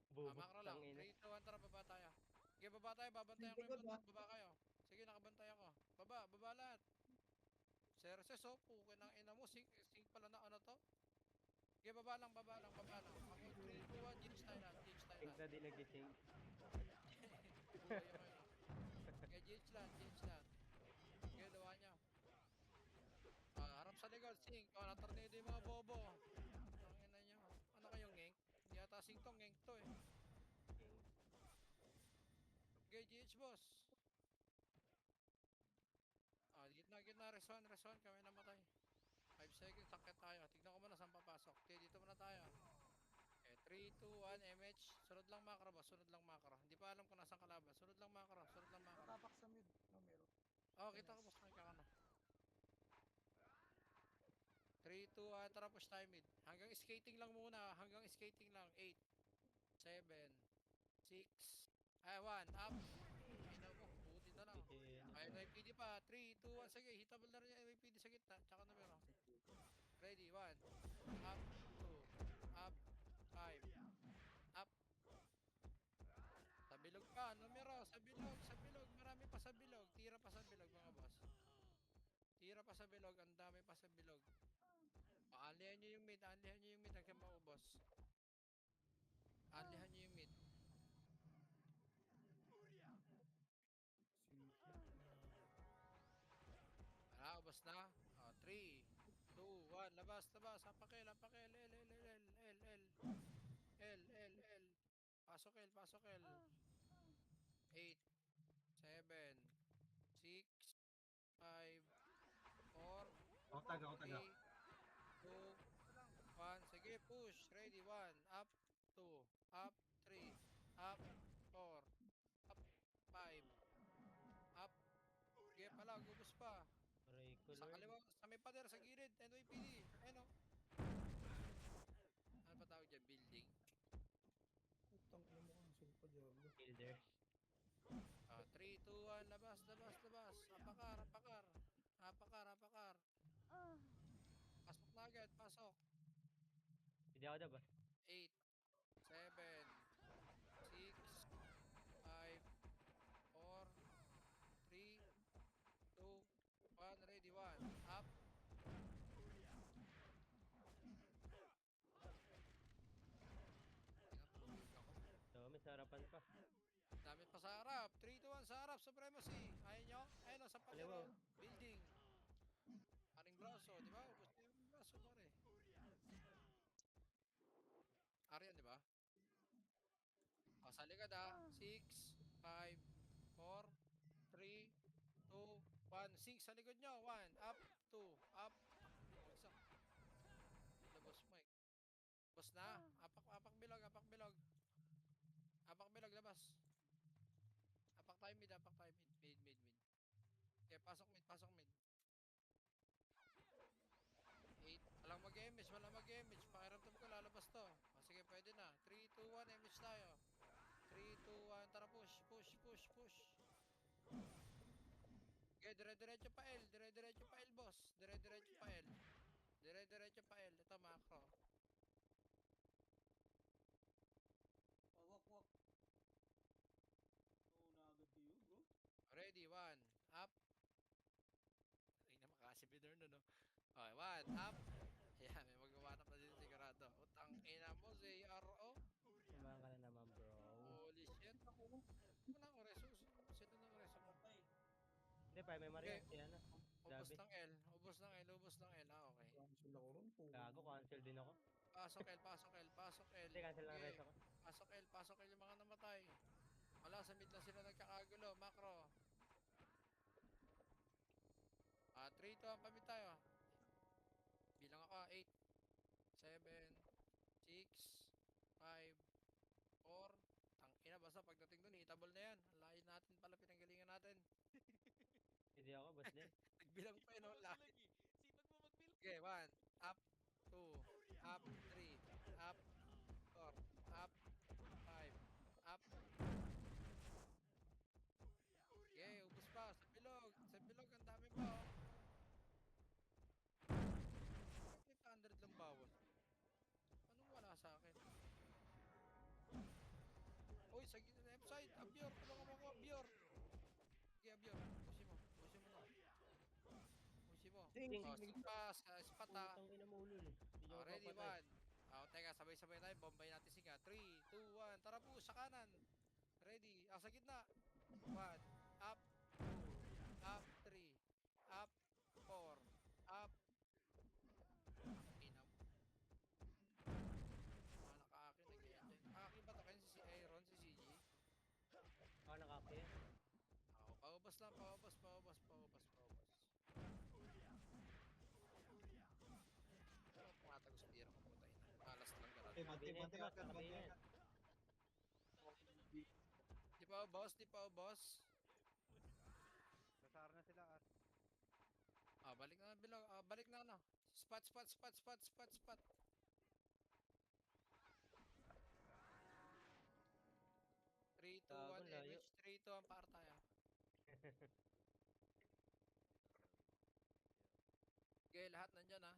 Bobo, Makro lang. tangina. 3, 2, 1. Tara, baba tayo. Sige, baba tayo. Babantayan ko yung Likod, bundok. Baba kayo. Sige, nakabantay ako. Baba, baba lahat. Serses, oh. Pukin ang ina mo. Sing pala na ano to. Sige, baba lang, baba lang, baba lang. Ako, 3, 2, 1. Change tayo lahat. Change tayo Think lahat. na di nag-change. Buhay yung ano. Sige, change lahat, change lahat. Sige, luwa niya. Harap sa likod, Sing. Natornado yung mga bobo. Ang ina niya. Ano kayong ngeng? Hindi ata Sing to, ngeng to eh. Okay, GH boss. Gitna, gitna, reson, reson. Kami namatay. 5 seconds, sakit tayo. Tignan ko muna saan papasok. Okay, dito muna tayo. Okay, 3, 2, 1, MH. Sunod lang macro boss, sunod lang macro. Hindi pa alam kung nasaan kalaban. Sunod lang macro, sunod lang macro. Tapak sa mid. No, meron. Kita ko boss, nakikita ko na. 3, 2, 1, tara push tayo mid. Hanggang skating lang muna, hanggang skating lang. 8, 7, 6, 1, up. Ina mo, buti na lang. Ay, NYPD pa. 3, 2, 1, sige, hitable na rin yung NYPD sa gitna. Tsaka numero. Ready, 1, up, 2, up, 5, up. Sa bilog pa, numero, sa bilog, sa bilog. Marami pa sa bilog. Tira pa sa bilog, mga boss. Tira pa sa bilog, ang dami pa sa bilog. Aanlihan nyo yung mid, aanlihan nyo yung mid hanggang maubos. Aanlihan nyo yung mid. Ubos na. 3, 2, 1, labas, labas. Apakel, apakel. L, L, L, L, L, L. L, L, L. Pasok L, pasok L. 8, 7, 6, 5, 4, Ako taga, ako 3, taga. 2, 1. Sige, push. Ready, 1, up, 2, up, 3, up, 4, up, 5, up. Sige pala, gubos pa. Aray ko, Sa Lord. kaliwa, sa may pader, sa gilid, NYPD. Ayun o. Ano ba tawag dyan? Building? Putang ina mo, cancel pa, Diablo. Builder. labas, labas. Apakar, apakar. Apakar, apakar. Pasok na agad, pasok. Hindi ako dab ah. 8, 7, 6, 5, 4, 3, 2, 1, ready, 1. Up. Tinatulog ako. Dami sa harapan pa. Dami pa sa harap. 3, 2, 1 sa harap. Supremacy. Ayaw nyo? Ayun o, sa Kaliwa. palero. Building. Aring braso, di ba? Ubus na yung braso, pare. Arian, di ba? O, sa likod ah. 6, 5, 4, 3, 2, 1. 6 sa likod nyo. 1, up, 2, up. Bagsak. Labas, Mike. Labas na. Apak, apak bilog, apak bilog. Apak bilog, labas. Apak tayo mid, apak tayo mid. Mid, mid, mid. Okay, pasok mid, pasok mid. 8. Walang mag-image, walang mag-image. Pakiramdam ko lalabas to. O, sige, pwede na. 3, 2, 1, image tayo. 3, 2, 1, tara push, push, push, push. Okay, dire-diretso pa L, dire-diretso pa L, boss. Dire-diretso pa L. Dire-diretso pa L. Ito, macro. Wak. Nauna agad kayo, bro. Ready, 1, up. Ay na makasibidor na, no? Okay, 1, up. Ayan, may magawanap na dito sigurado. Utang ina mo, ZRO. Kumain ka na naman bro. Holy shit. Sino nang reso? Sino nang reso mo? Patay. Hindi pa, may Maria. Okay. Kaya na. Ubos Grabe. ng L, ubos ng L, ubos ng L. Ah, okay. Cancel ako ron po. Gago, cancel din ako. Pasok L, pasok L, pasok L. Hindi, cancel lang Okay. res ako. Pasok L yung mga namatay. Wala, sa mid lang sila nagkakagulo. Macro. 3, 2, 1, pamit tayo. Bilang ako, 8, 7, 6, 5, 4. Tangina, basta pagdating dun, itabol na yan. Ang layo natin pala, pinanggalingan natin. Hindi ako, boss din. Nagbilang pa yun, Ikaw ang lang layo. eh. Sipag mo magbil. Okay, 1, up, 2, up, 3, up, 4, up, 5, up. Okay, ubos pa. Sa bilog. Sa bilog, ang dami pa, oh. 800 lang bawal. Anong wala sa akin? Uy, sa left side. Abior, tulungan mo ko, Abior. Okay, Abior. Pusin mo. Pusin mo na. Pusin mo. Sing, Oh, sing, sipas. Spat ha. Putang ina mo ulul. Hindi Oh, ako ready, papatay. 1. Oh, teka, sabay-sabay tayo. Bombay natin siga. 3, 2, 1. Tara po, sa kanan. Ready. Sa gitna. 1. Up. 2. Up. 3. Up. 4. Up. Ina mo. Mga naka-akin. Nag-i-enjoy. Akin ba ito? Kaya si Aaron, si CG? Ako nakakaya. Ako, paubos lang. Paubos. Pero tumatagos tira ko putay na. Malas lang Eh, garado. bante, bante, Bante, agad, bante, bante. agad. Di pa ubos? Di pa ubos? Sasara na sila at Balik na bilog. Balik na ano. Spot. 3, 2, 1, Gago, layo. image. 3, 2, 1, para tayo. Okay, lahat nandyan ha.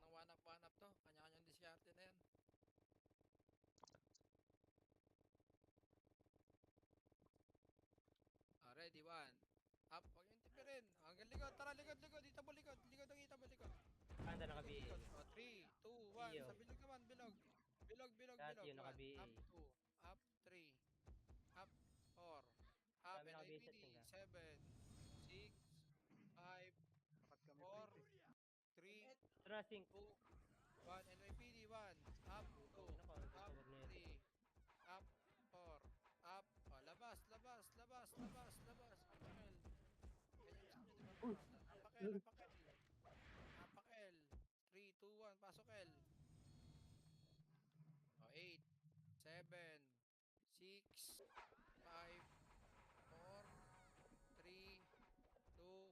Wala nang one up to. Kanya-kanyang diskarte na yan. Ready, 1. Up, huwag yung tipirin. Hanggang likod, tara likod. Itabol likod. Likod ang itabol likod. Anda naka-BA. 3, 2, 1. Iyo. Sa bilog naman, bilog. Bilog. Lahat 1. yun naka-BA. Up, 2. Up, 3. Up, 4. Up, Dami naka-BA set NIPD. nga. 7, 6, 5, dapat kami 4, please eh. 3, Trusting. 2, 1. NYPD, 1. Up, 2. Up, 3. Up, 4. Up. Oh, labas. Apakel. Ganyan gusto nyo, di ba? Apakel. Apakel. 3, 2, 1. Pasok L. Oh, 8, 7, 6, 5, 4, 3, 2,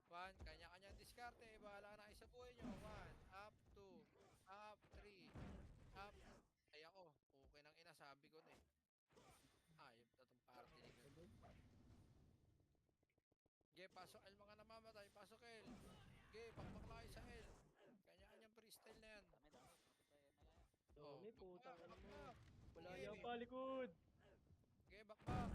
1. Kanya-kanyang diskarte. Bahala na kayo sa buhay nyo. 1, up, 2, up, 3, up. Ay ako, okay nang ina, sabi ko na eh. Ayop na tong party ni Ganda. pasok L mga namamatay. Pasok L. Okay, pakpak lang kayo sa L. Kanya-kanyang freestyle na yan. Dami, putang ina mo. Bakbak. Malaya pa, likod! Okay, bakbak.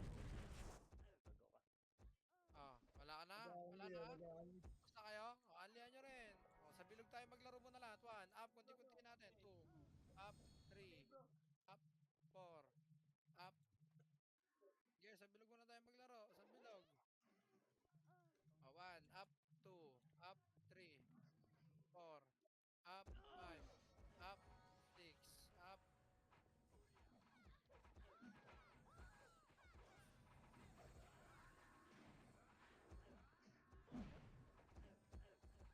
Wala ka na? Wala na? Basta kayo? Alihan nyo rin. Sa bilog tayo maglaro muna lahat. 1, up, kunti-kunti natin. 2, up, 3, up, 4, up. Okay, sa bilog muna tayo maglaro. Sa bilog. 1, up, 2, up, 3, 4, up, 5, up, 6, up.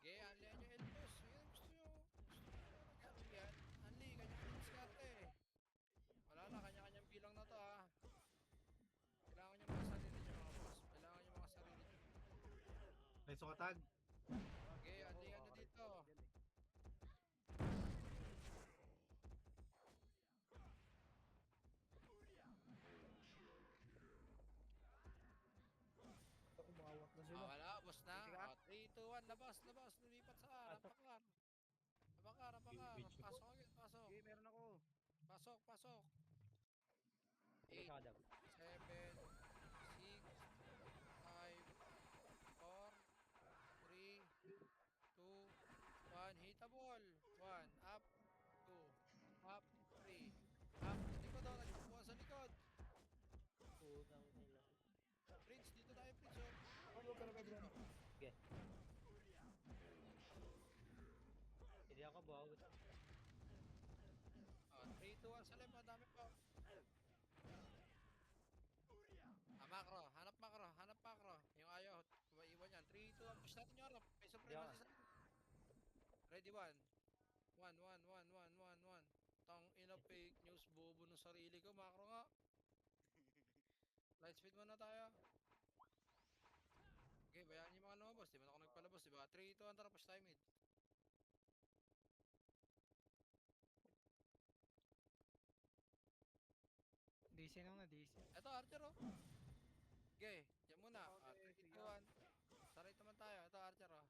Okay, alihan nyo elbows. Ayan, gusto nyo. Mag-alihan. Anli, kanya-kanyang diskarte. Wala na, kanya-kanyang bilang na to ha. Kailangan nyo mga sarili nyo mga boss. Kailangan nyo mga sarili nyo. May sukatag. Okay, alihan nyo dito. Kumawat na sila. Wala, boss na. 3, 2, 1, labas, labas. Lumipat sa A. Rapakar. Rapakar, rapakar. Pasok agad, pasok. Okay, meron ako. Pasok, pasok. Sige, 8, siya dab. 7, 6, 5, 4, 3, 2, 1. Hit a ball. 1, up, 2, up, 3, up. Sa likod daw, nagpupuan sa likod. Putang ina. Prince, dito tayo, Prince. Ano ka na Dito. Sige. Hindi ako bawal. 3, 2, 1 sa left. Madami pa. Macro. Hanap macro. Hanap macro. Yung ayaw. Iwan yan. 3, 2, 1. Push natin yung harap. May supremacy sa... Ready, 1. 1, 1, 1, 1, 1, 1. Tang ina fake news. Bobo ng sarili ko. Macro nga. Light speed muna tayo. Okay, bayaan yung mga lumabas. Di ba ako nagpalabas, diba? 3, 2, 1. Tara, push tayo mid. DC nang na DC. Eto, Archer, oh. Okay, yan muna. 3, 2, 1. Saray naman tayo. Eto, Archer, oh.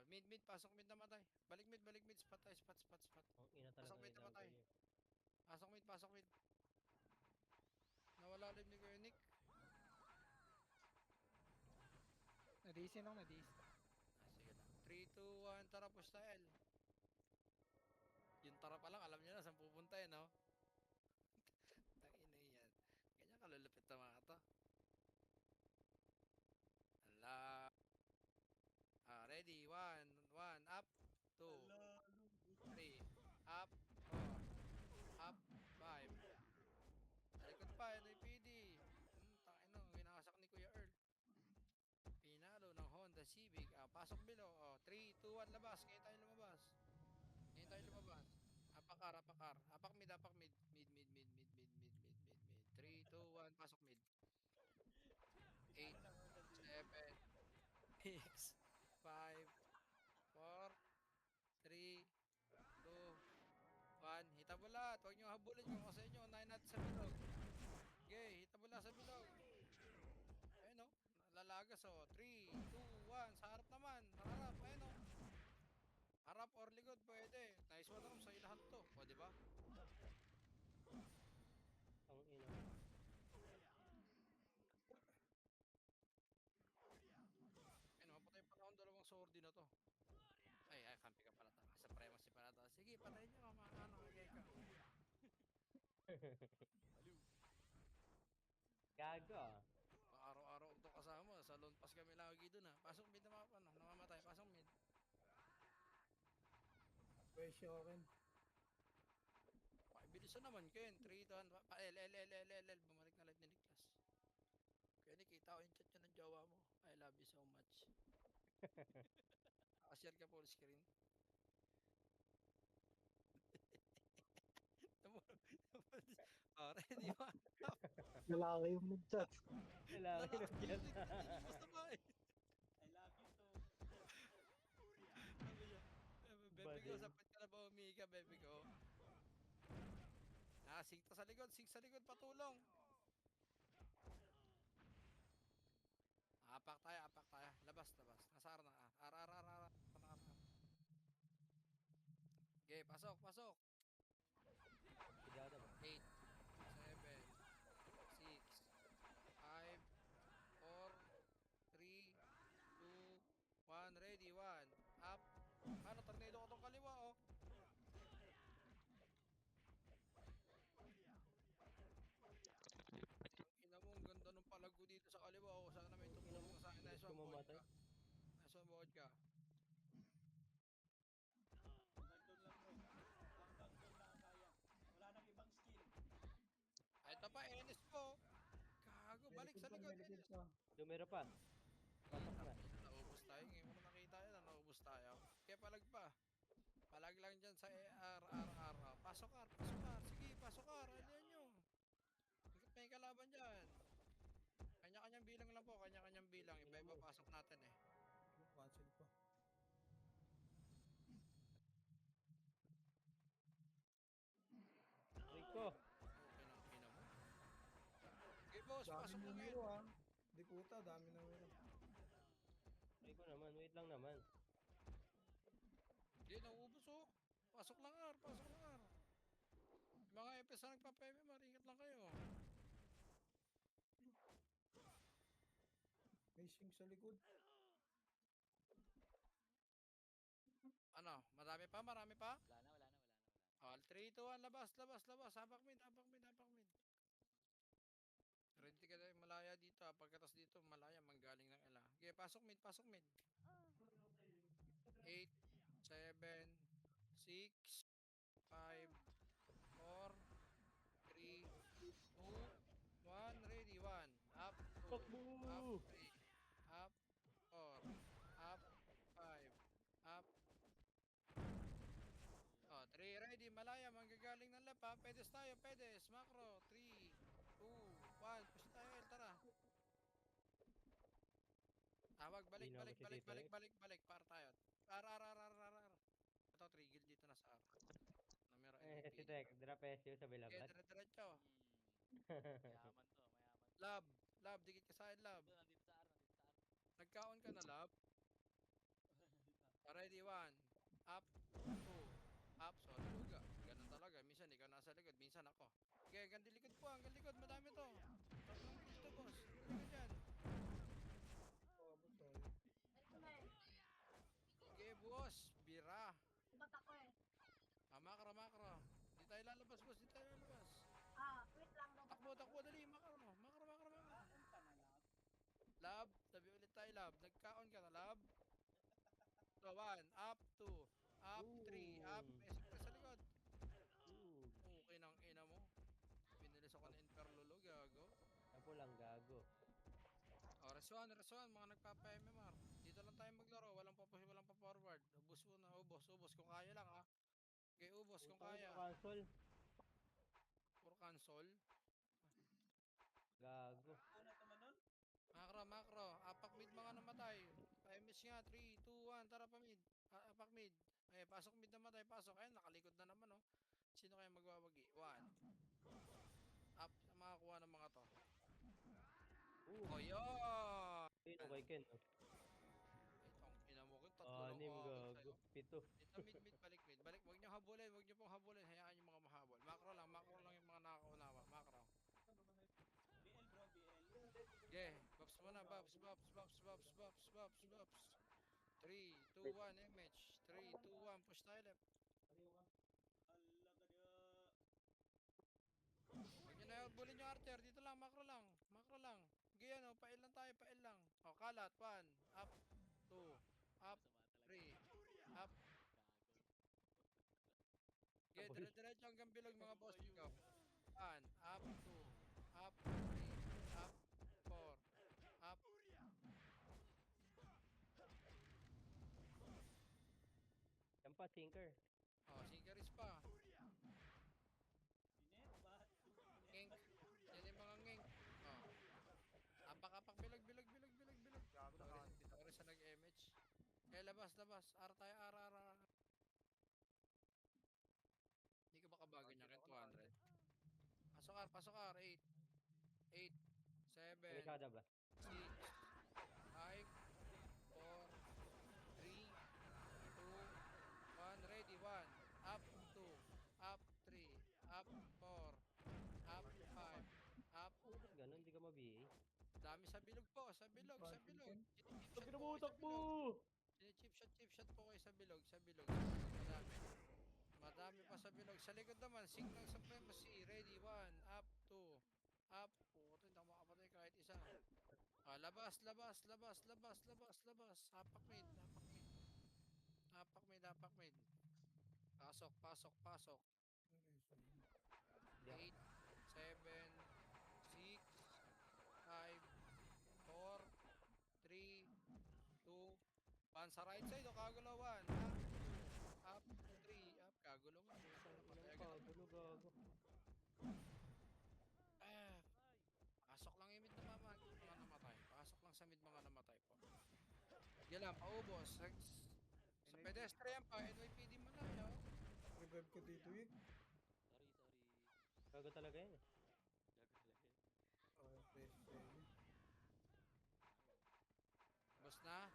Mid, pasok mid namatay. Balik mid, spot tayo, spot. Ang ina talaga Pasok mid yung namatay. W. Pasok mid. Nawala live ni Kuya Nick. Na DC nang na DC. Sige lang. 3, 2, 1, tara, push tayo, L. Yung tara pa lang, alam niyo na saan pupunta eh, no? Tangina yan. Ganyan kalulupit na mga to. Ala. Ready, 1, up, 2, 3, up, 4, up, 5. Talikod pa, ito yung PD. Tangina, winakasak ni Kuya Earl. Pinalo ng Honda Civic. Pasok below. 3, 2, 1, labas. Ngayon tayo lumabas. Apakar. Apak mid. Mid. 3, 2, 1, pasok mid. 8, 7, 6, 5, 4, 3, 2, 1. Hitabulat. Huwag nyo habulin kung kasi nyo. Unahin natin sa bilog. Okay, hitabula sa bilog. Ayun o. Lalagas o. 3, 2, 1. Sa harap naman. Harap. Ayun o. Harap or likod. Pwede. Nice one o. Sa ilahan to. O, diba? Ang ina. Ayun, mapatay pala akong dalawang sordi na to. Ay, kampi ka pala. Supremacy pala to. Sige, patayin nyo. Kagay ka. Gago ah. Araw-araw ko kasama. Sa lone pass kami lagi dun ha. Pasok mid na namamatay. Pasok mid. Pwesyo rin. Bilisan naman, Ken. 3, 2, 1. L. Bumalik na live ni Niklas. Kaya nakita ko yung chat nyo ng jowa mo. I love you so much. Share ka full screen. Ready, 1. Lalaki yung nag-chat. Lalaki ng chat. Basta ba eh. I love you too. Ano yan? Bebe ko, Bading. sapat ka na ba umiga, bebe ko? Sig sa likod, patulong. Apak tayo, apak tayo. Labas, labas. Nasa R na. R. Okay, pasok, pasok. Hindi ako ba? 8, 7, 6, 5, 4, 3, 2, 1. Ready, 1. Up. Ano, tornado ko tong kaliwa, oh. Ina mo, ang ganda ng palago dito sa kaliwa, oh. Sana may tumulong na sa akin. Nice one, buhod ka. Nice one, buhod ka. Hanggang doon lang bro. Hanggang doon lang ang kaya. Wala nang ibang skill. Ay, ito pa, Enes ko. Gago, balik sa likod, May likod Enes. pa. Dumero pa. Pasok na. Naubos tayo. Ngayon ko na nakita yun, naubos tayo. Kaya palag pa. Palag lang dyan sa R. Pasok R, pasok R. Sige, pasok R. Ano yan nyo? May kalaban dyan. Kanya-kanyang bilang lang po, kanya-kanyang bilang. Iba-iba pasok natin eh. Cancel pa. Rico. Okay ng ina mo. Okay boss, Dami pasok lang numero yan. ah. Di puta, dami numero. Rico naman. Wait lang naman. Hindi, nauubos oh. Pasok lang R, pasok lang R. Yung mga FS na nagpa-PM, maringat lang kayo. May sing sa likod. Ano, marami pa, marami pa? Wala na. All 3, 2, 1, labas. Habak mid. Ready ka na yung malaya dito ah. Pagkatas dito, malaya, manggaling ng ela. Okay, pasok mid. 8, 7, 6, 5, 4, 3, 2, 1, ready, 1. Up, 2, Takbo! up, 3, up, 4, up, 5, up. Oh, 3, ready, malaya, manggagaling ng left ha. Pedes tayo, pedes, macro, 3, 2, 1, push tayo, El, tara. Tawag, balik, Hindi na ako si Tito Rex. balik, para tayo. R. Ito, trigger dito na sa R. Numero Si MVP. Tek. Drop SU sa Okay, Bilabat. dire-diretso. Mayaman to. Lab, dikit ka sa akin, lab. Nandito sa R. Nagkaon ka na, lab. Ready, 1. Up, 2. Up, sorry, luga. Ganun talaga. Minsan ikaw nasa likod, minsan ako. Okay, hanggang likod po, hanggang likod. Madami to. Tatlong dito, boss. Likod dyan. Oh, abot tayo. Ito na eh. Okay, boss. Bira. Ba't ako eh? Macro. Di tayo lalabas, boss. Di tayo lalabas. Wait lang daw. Takbo, dali. Macro. Punta na lang. Lab, tabi ulit tayo, lab. Nagkaon ka na, lab. So, 1. Up, 2. Up, 3. Up. Messi ka sa likod. Okay ng ina mo. Pinilis ako ng Interlolo, gago. Ako lang gago. O, Reswan, mga nagpapa-MMR. Dito lang tayo maglaro, walang pa-forward. Ubus muna, ubos kung kaya lang ha. Okay, ubos kung kaya. Cancel. Puro cancel. Gago. Una tumanon. Macro. Apak mid mga namatay. Pa-MS nga, 3, 2, 1, tara pa mid. Apak mid. Eh, pasok mid namatay, pasok. Ayun, nakalikod na naman oh. Sino kaya magwawagi? 1. Up, makakuha ng mga to. Oh, yun! Sino kay Ken? Ay, ang ina mo ko, tatlo lang Anim ako gago. 7. Dito mid, balik mid. Wag niyo habulin, wag niyo pong habulin. Hayaan yung mga mahabol. Macro lang yung mga nakakaunawa. Macro. BL bro, BL. Okay, Babs muna, Babs. 3, 2, 1, MH. 3, 2, 1, push tayo left. Ala ka dia. Huwag niyo na habulin yung Archer. Dito lang, macro lang. Ganyan o, pail lang tayo, pail lang. O, kalat, 1, up, 2, up, 3, up. Okay, dire-diretso hanggang bilog mga boss ko. 1, up, 2, up, 3, up, 4, up. Yan pa, sinker. Oh, sinkeris pa. Sinet ba? Ngeng. Yan yung mga ngeng. Oh. Apak, bilog. Dito rin sa nag-MH. Kaya labas. R tayo, R. Hindi ka ba kabago niya rin, 200? Pasok R, 8, 7, Barikada ba? 6, Madami sa bilog po, sa bilog, sa bilog. Chip Sabi shot na po mo, kayo sa takbo! bilog. Chip shot po kayo sa bilog, sa bilog, sa bilog. Madami. Madami pa sa bilog. Sa likod naman, sing ng supremacy. Ready, 1, up, 2, up. Puto, hindi ako makapatay kahit isa. Labas, labas, labas, labas, labas, labas. Hapak mid, hapak mid. Hapak mid, hapak mid. Pasok, pasok, pasok. 8, 7, 6, 5, 4, 3, 2, 1. Sa right side, o kagulo 1. Up, 3, up, kagulo 1. Patay agad ako. Kagulo, gago. Ah, pasok lang yung mid na mga namatay. Pasok lang sa mid mga namatay po. Yan lang, paubos. Sa pedestrian pa, NYPD mo na yun. Revive ko dito, Wig. Sorry, sorry. Gago talaga yan eh. Gago talaga yun. Pedestrian. Boss na.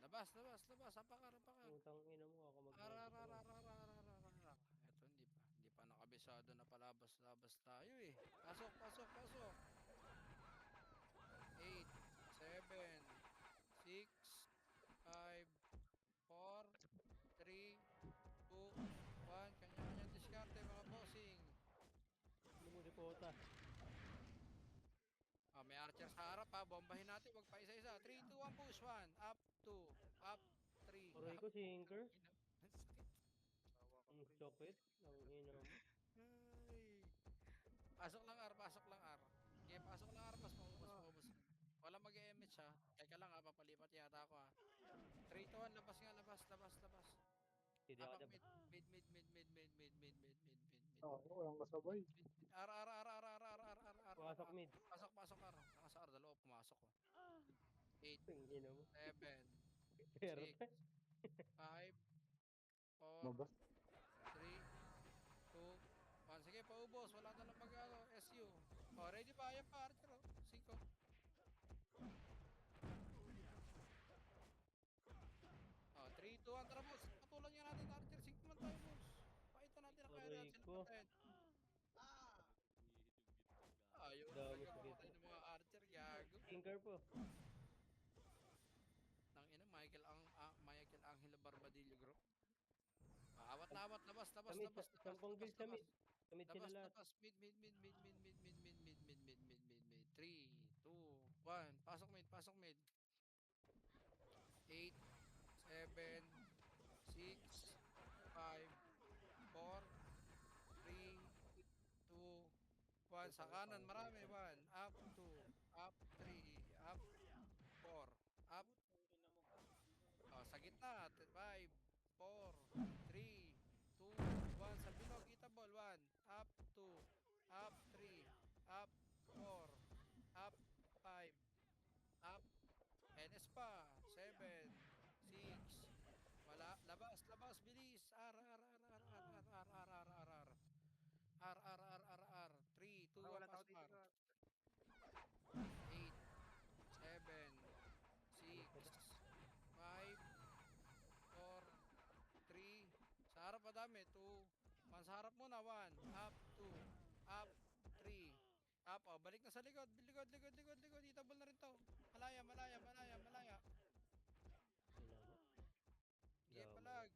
Labas, labas, labas. Apakar, apakar. Putang ina mo, ako Arararararararararara. Eto, hindi pa nakabisado na palabas-labas tayo eh. Pasok, pasok, pasok. 8, 7, 6, 5, 4, 3, 2, 1. Kanya-kanyang diskarte mga bossing. Lumulipota. May archer sa harap ha. Bombahin natin. Wag pa isa-isa. 3, 2, 1, push. 1, up, 2, up, 3. Aray ko, sinker. Ang sakit. Ang sakit. Ang ina mo. Ay. Pasok lang R, pasok lang R. Okay, pasok lang R, mas maubos, maubos. Wala mag-MH ha. Teka lang ha, papalipat yata ako ha. 3, 2, 1, labas nga, labas, labas, labas. Hindi ako Apak dab. mid, mid, mid, mid, mid, mid, mid, mid, mid, mid, mid. Oo, walang kasabay. R, R, R, R, R, R, R, R, R. Pasok mid. Pasok, pasok R. Saka sa R, dalawa pumasok ko. 8, Ang ina mo. 7, Pero 6, 5, 4, Mabas. 3, 2, 1. Sige, paubos. Wala na lang mag-ano. SU. Oh, ready ba? Ayan pa, Archer. 5. 3, 2, 1. Tara, boss. Patulan nga natin, Archer. 5 man tayo, boss. Pakita natin ang kaya Aray natin ko. sila patayin. Ayaw Dami talaga sa mamatay gitna. ng mga Archer. Gago. Sinker po. Nang ina, Michael Angelo Barbadillo Group. Awat na awat. Labas, labas, Sa mid, labas, labas, sampung labas, build sa labas. mid. Sa mid sila Labas, lahat. labas. Mid, mid, mid, mid, mid, mid, mid, mid, mid, mid, mid, mid, mid, mid. 3, 2, 1. Pasok mid, pasok mid. 8, 7, 6, 5, 4, 3, 2, 1. Sa kanan, marami. 1, up, 2, up, 3, up, 4, up. Sa gitna, 5, 4, 3, 2, 1. Sa bilog, kita ball. 1, up, 2, up, 3, up, 4, up, 5, up. NS pa. 7, 6. Labas, labas, bilis. R, R, R, R, R, R, R, R, R, R, R. R, R, R, R, R. 3, 2, 1, pasok R. 8, 7, 6, 5, 4, 3. Sa harap madami. 2, 1. Sa harap muna. 1, up, 2, up, 3, up. Balik na sa likod. Likod, likod, likod, likod. Itabol na rin to. Malaya, malaya, malaya, malaya. Ina mo. Sige, Dami. palag.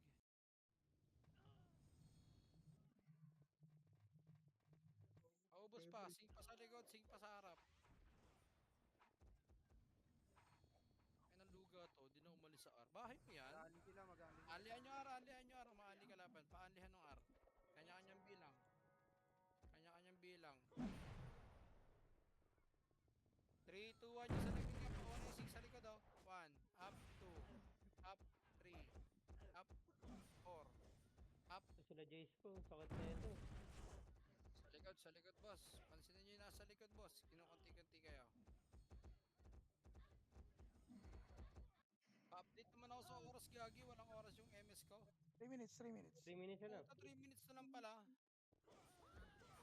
Paubos pa. Sing pa sa likod, sing pa sa harap. Ay, nang luga to. Di na umalis sa R. Bahay mo yan? Mag-aali sila, mag-aali sila. Alihan nyo R, alihan nyo R. Maali ka laban. Paalihan ng R. Kanya-kanyang bilang. Kanya-kanyang bilang. 3, 2, 1. Yung sa likod nga. Pauna yung sing sa likod oh. 1, up, 2, up, 3, up, 4, up. Ito sila Jace po. Sakit na ito. Sa likod boss. Pansinin nyo yung nasa likod boss. Kinukunti-kunti kayo. Pa-update naman ako sa oras, Gagi. Walang oras yung MS ko. 3 minutes, 3 minutes. 3 minutes na lang. Puta, 3 minutes na lang pala.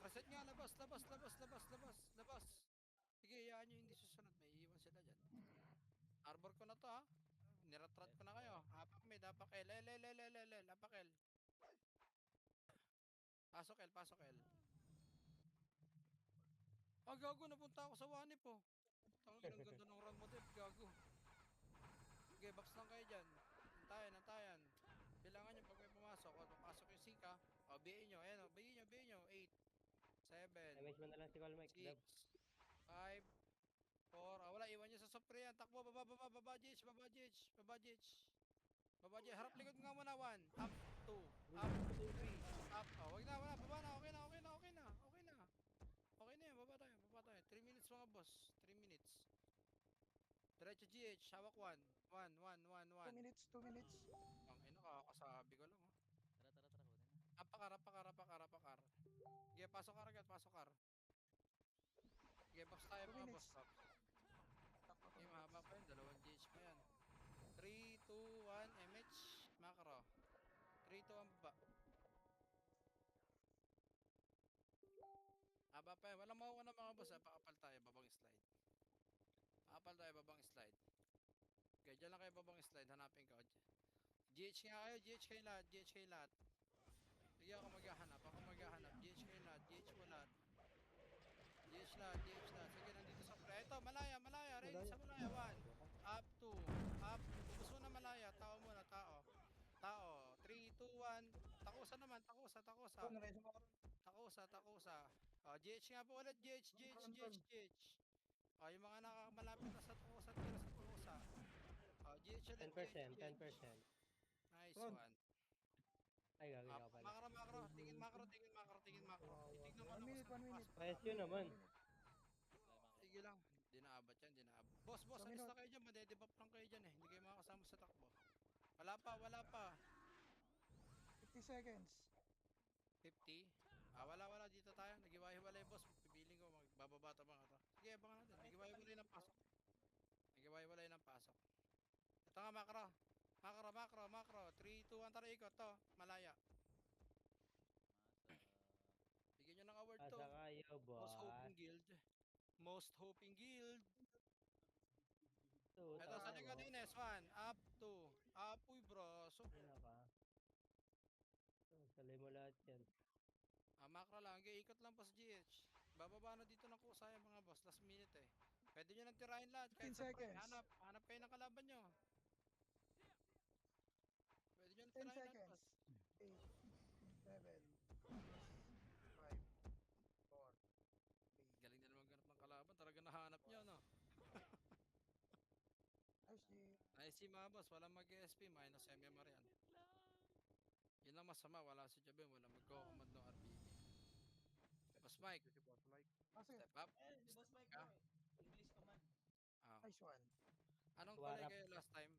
Reset nga, labas, labas, labas, labas, labas, labas. Sige, iyaan nyo hindi susunod. May iiwan sila dyan. Arbor ko na to ha. Niratrat ko na kayo. Hapak mid, hapak L. L, hapak L. Pasok L, pasok L. Gago, napunta ako sa wanip oh. Tangin, ang ganda ng run mo, Dev. Gago. Sige, box lang kayo dyan. Antayan. Kailangan nyo pag may pumasok. O, papasok yung sika. O, biyain nyo. Ayan o, biyain nyo. 8, 7, Damage mo na lang si Call Mike. 6, 5, 4. Ah, wala. Iwan nyo sa sopre yan. Takbo. Baba, Jitch. Harap likod nga muna. 1. Up. 2. Up. 3. Up. Oh, wag na. Baba na. Okay na. Okay na yan. Baba tayo. 3 minutes mga boss. 3 minutes. Diretso GH. Hawak 1. 1. 2 minutes, 2 minutes. Ang ina, kakakasabi ko lang. Oh. Tara, kunin na. Apakar. Sige, pasok kar agad. Sige, box tayo 2 mga minutes. boss. Takbo, Okay, 2 mahaba pa yun. 2 GH pa yan. 3, 2, 1, MH. Macro. 3, 2, 1, baba. Haba pa yan. Walang makuha na mga boss. Pakapal tayo. Babang slide. Okay, dyan lang kayo babang slide. Hanapin ka. GH nga kayo. GH kayo lahat. Sige, ako maghahanap. GH kayo lahat. GH mo lahat. Sige, nandito sa pre. Ito, malaya. Ready sa malaya. 1. Up, 2. Up. Ubus mo na malaya. Tao muna. 3, 2, 1. Takusa naman. Takusa. Oh, GH nga po ulit. GH. Oh, yung mga nakamalapit na sa takusa. Tira sa takusa. Oh, GH ulit. 10%. Nice Ron. one. Ay, gagawin Ah, ka pala. Macro. Tingin macro. Itignan ko na kung 1 minute, 1 minute. Presyo naman. Sige lang. Di naabot yan. Boss, Sa alis minute. na kayo dyan. Madedebop lang kayo dyan eh. Hindi kayo makakasama sa takbo. Wala pa. 50 seconds. 50. Wala. Dito tayo. Nagiwahiwalay, boss. Pipiling ko. Magbababa to mga to. Sige, abangan natin. Nagiwahiwalay ng pasok. Ito nga, macro. 3, 2, 1. Tara, ikot to. Malaya. Bigyan nyo ng award to. Asa kayo, boss. Most hoping guild. Two, Ito sa tayo. likod din, S1. Up, 2. Up, uy bro. So, Wala ka. Salay mo lahat yan. macro lang. Ikot lang pa sa GH. Bababa na dito ng kusaya mga boss. Last minute eh. Pwede nyo nang tirahin lahat. Kahit 15 sa pre. seconds. Hanap kayo ng kalaban nyo. Pwede nyo nang 10 tirahin lahat. seconds. boss. 8, 7, 5, 4, 3. Galing na naman ganap ng kalaban. Talaga nahanap nyo, no? Ayos, G. Nice si mga boss. Walang mag-SP. Minus MMR yan. Yun lang masama. Wala si Jabem. Walang magko-command ng RPB. Boss Mike. Sige. Step up. Si Boss Mike Ka? English command. Nice one. Anong Warap. kulay kayo last time?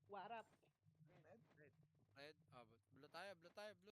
Warap. Red? Red? Blue tayo.